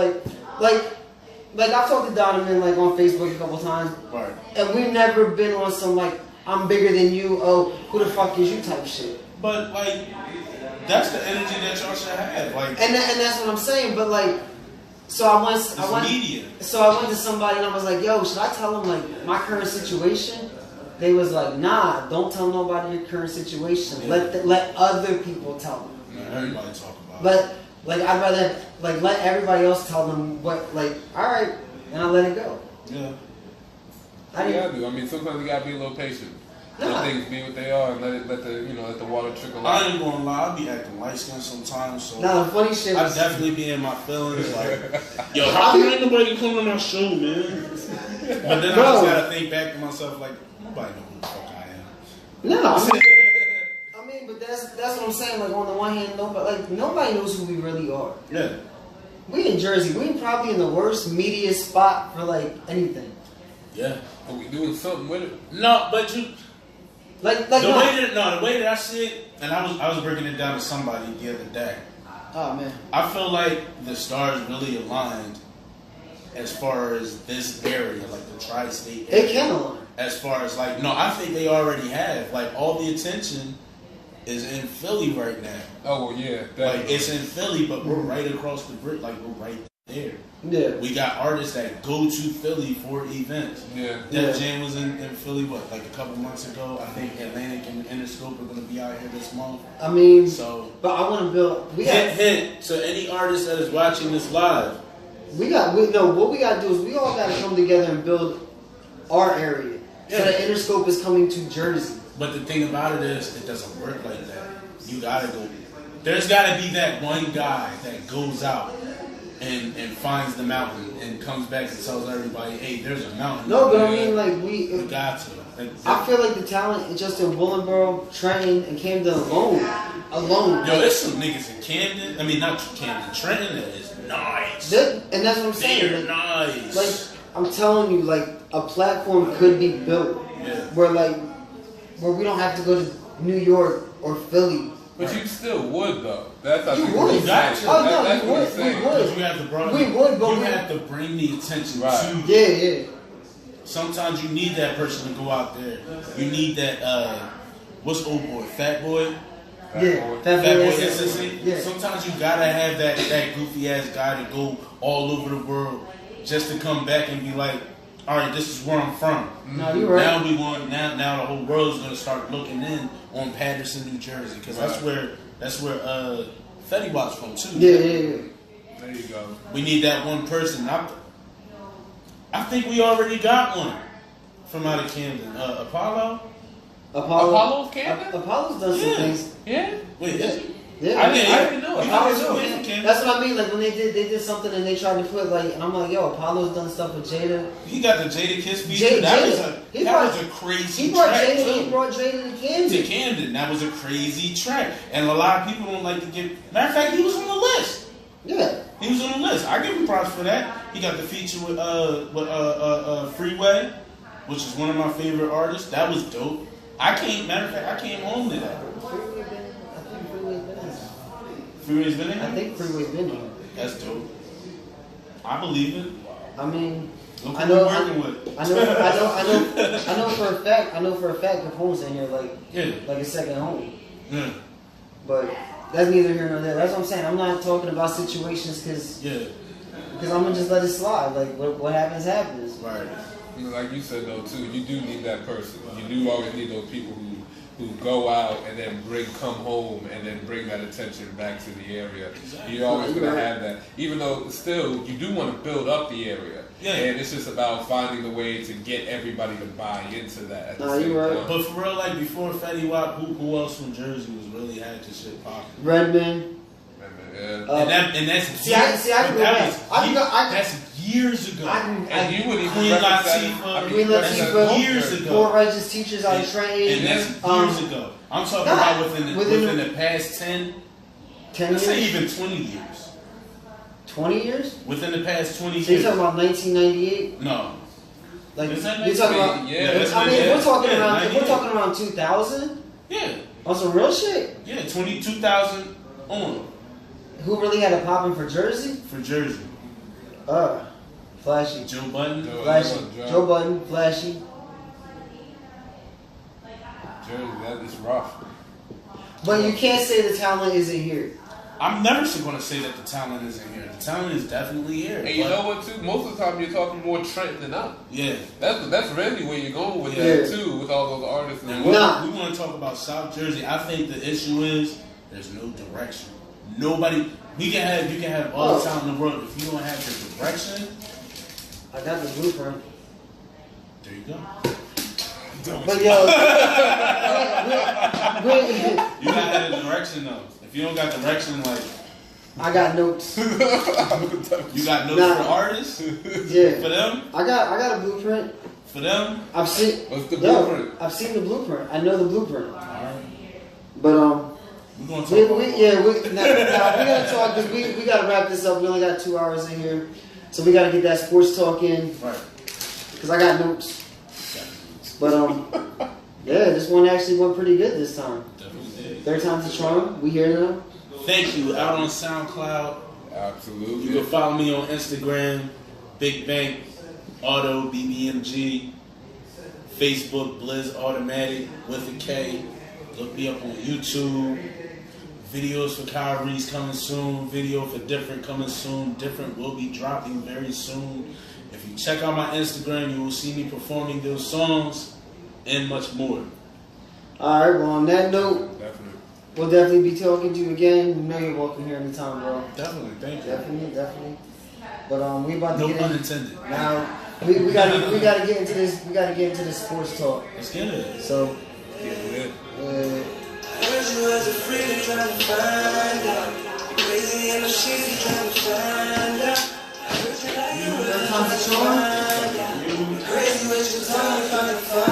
Like I've talked to Donovan like on Facebook a couple times, right? And we've never been on some like I'm bigger than you. Oh, who the fuck is you type shit. But like that's the energy that y'all should have. Like, and that's what I'm saying. But like, I went media. So I went to somebody and I was like, yo, should I tell them like my current situation? They was like, nah, don't tell nobody your current situation. Yeah. Let other people tell them. Yeah, everybody talk about it. But like I'd rather like let everybody else tell them what like, all right, and I let it go. Yeah. You gotta do. I mean, sometimes you gotta be a little patient. Let things be what they are and let the water trickle out. I ain't gonna lie, I be acting light skinned sometimes, so the funny shit I definitely be in my feelings like, yo, how come ain't nobody come on my show, man? But then I just gotta think back to myself like, nobody know who the fuck I am. No, I mean, but that's what I'm saying. Like on the one hand, nobody knows who we really are. Yeah. We in Jersey. We probably in the worst media spot for like anything. Yeah. Are we doing something with it? No, but you. The way that I see it, and I was breaking it down to somebody the other day. Oh man. I feel like the stars really aligned as far as this area, like the tri-state area. They can align. As far as like, no, I think they already have. Like all the attention is in Philly right now. Oh well, yeah. Definitely. Like it's in Philly, but we're right across the bridge. Like we're right there. Yeah. We got artists that go to Philly for events. Yeah. Def Jam was in Philly, like a couple months ago. I think Atlantic and Interscope are going to be out here this month. I mean, but I want to build. Hint to any artist that is watching this live. What we got to do is we all got to come together and build our area. So the Interscope is coming to Jersey. But the thing about it is, it doesn't work like that. You gotta go. There's gotta be that one guy that goes out and finds the mountain and comes back and tells everybody, hey, there's a mountain. No, but I mean, like, we got to. I feel like the talent is just in Willenboro, Trenton, and Camden alone. Yo, there's some niggas in Camden. I mean, not Camden, Trenton that is nice. And that's what I'm saying. They're nice. Like, I'm telling you, like, a platform could be built where we don't have to go to New York or Philly. But you still would, though. That's You would. That's Oh, no, that's you what would. he's saying. We would. You have to bring, We would, but you we have to bring the attention Right. to. Yeah. Sometimes you need that person to go out there. You need that. What's old boy? Fat boy. Yeah. Fat boy SSC. SSC. Yeah. Sometimes you gotta have that goofy ass guy to go all over the world just to come back and be like, all right, this is where I'm from. No, you're right. Now we want now the whole world's gonna start looking in on Patterson, New Jersey, because that's where Fetty Wap's from too. Yeah. There you go. We need that one person. I think we already got one from out of Camden. Apollo. Apollo's Camden? Apollo's done some things. Yeah? Wait, is it? Yeah. I didn't know it. Apollo's Apollo's doing- from Camden. That's what I mean. Like when they did something and they tried to put like, and I'm like, yo, Apollo's done stuff with Jada. He got the Jada Kiss feature. That was a crazy He brought track Jada. too. He brought Jada to Camden. To Camden. That was a crazy track, and a lot of people don't like to give. Matter of fact, he was on the list. Yeah. He was on the list. I give him props for that. He got the feature with Freeway, which is one of my favorite artists. That was dope. Matter of fact, I came home to that. Freeway's been in. I think Freeway's been here. That's dope. I believe it. I mean, Look I who know, we're I working with. know for a fact. I know for a fact Capone's in here like a second home. Yeah. But that's neither here nor there. That's what I'm saying. I'm not talking about situations because I'm gonna just let it slide. Like what happens happens. Right. Like you said though too, you do need that person. You do always need those people who go out and then come home and then bring that attention back to the area. You're always gonna have that. Even though still you do want to build up the area. Yeah. And it's just about finding the way to get everybody to buy into that at the Nah, same you're right. time. But for real, like before Fetty Wap, who else from Jersey was really had this shit popping? Redman. Yeah. And that's that's years ago. And you would even Queen reference that- Latifah. Queen That's Latifah, years ago. Four Righteous Teachers out of Trade. And that's years ago. I'm talking about within the past 10 years. let's say even 20 years. 20 years? Within the past 20 So you're years. talking about 1998? No. Like Is that you're talking about? that's I mean, yeah, we're talking yeah, around. If we're 98. talking around 2000 Yeah. on some real shit. Yeah, 2000 on Who really had a popping for Jersey? for Jersey. Flashy. Joe Budden. Flashy. Joe Budden. Flashy. Jersey, that is rough. But you can't say the talent isn't here. I'm never going to say that the talent isn't here. The talent is definitely here. And you know what too? Most of the time you're talking more Trent than up. Yeah. That's really where you're going with that too, with all those artists. And And we want to talk about South Jersey. I think the issue is there's no direction. Nobody. You can have all the talent in the world. If you don't have the direction, I got the blueprint. there you go. But yo, You gotta have the direction though. If you don't got direction, like I got notes. you got notes for artists, Yeah, for them, I got a blueprint. for them. I've seen. what's the Yo, blueprint? I've seen the blueprint. I know the blueprint. But We're gonna talk we about gotta talk because we gotta wrap this up. We only got 2 hours in here, so we gotta get that sports talk in. right. Because I got notes. But yeah, this one actually went pretty good this time. Definitely did. Third time's a charm. We here now. Thank you. Out on SoundCloud. Absolutely. You can follow me on Instagram, Big Bank Auto BBMG, Facebook Blizz Automatic with a K. Look me up on YouTube. Videos for Kyrie's coming soon. Video for Different coming soon. Different will be dropping very soon. If you check out my Instagram, you will see me performing those songs and much more. All right. Well, on that note, Definitely. we'll definitely be talking to you again. You know you're welcome here anytime, bro. Definitely, thank you. Definitely. But we about to No get pun in intended. now. We gotta get into this. We gotta get into this sports talk. Let's get it. So. Heard you as a freak trying to find out. Crazy in the sheets trying to find out. Heard you like you Sean? crazy with your tongue trying to find out.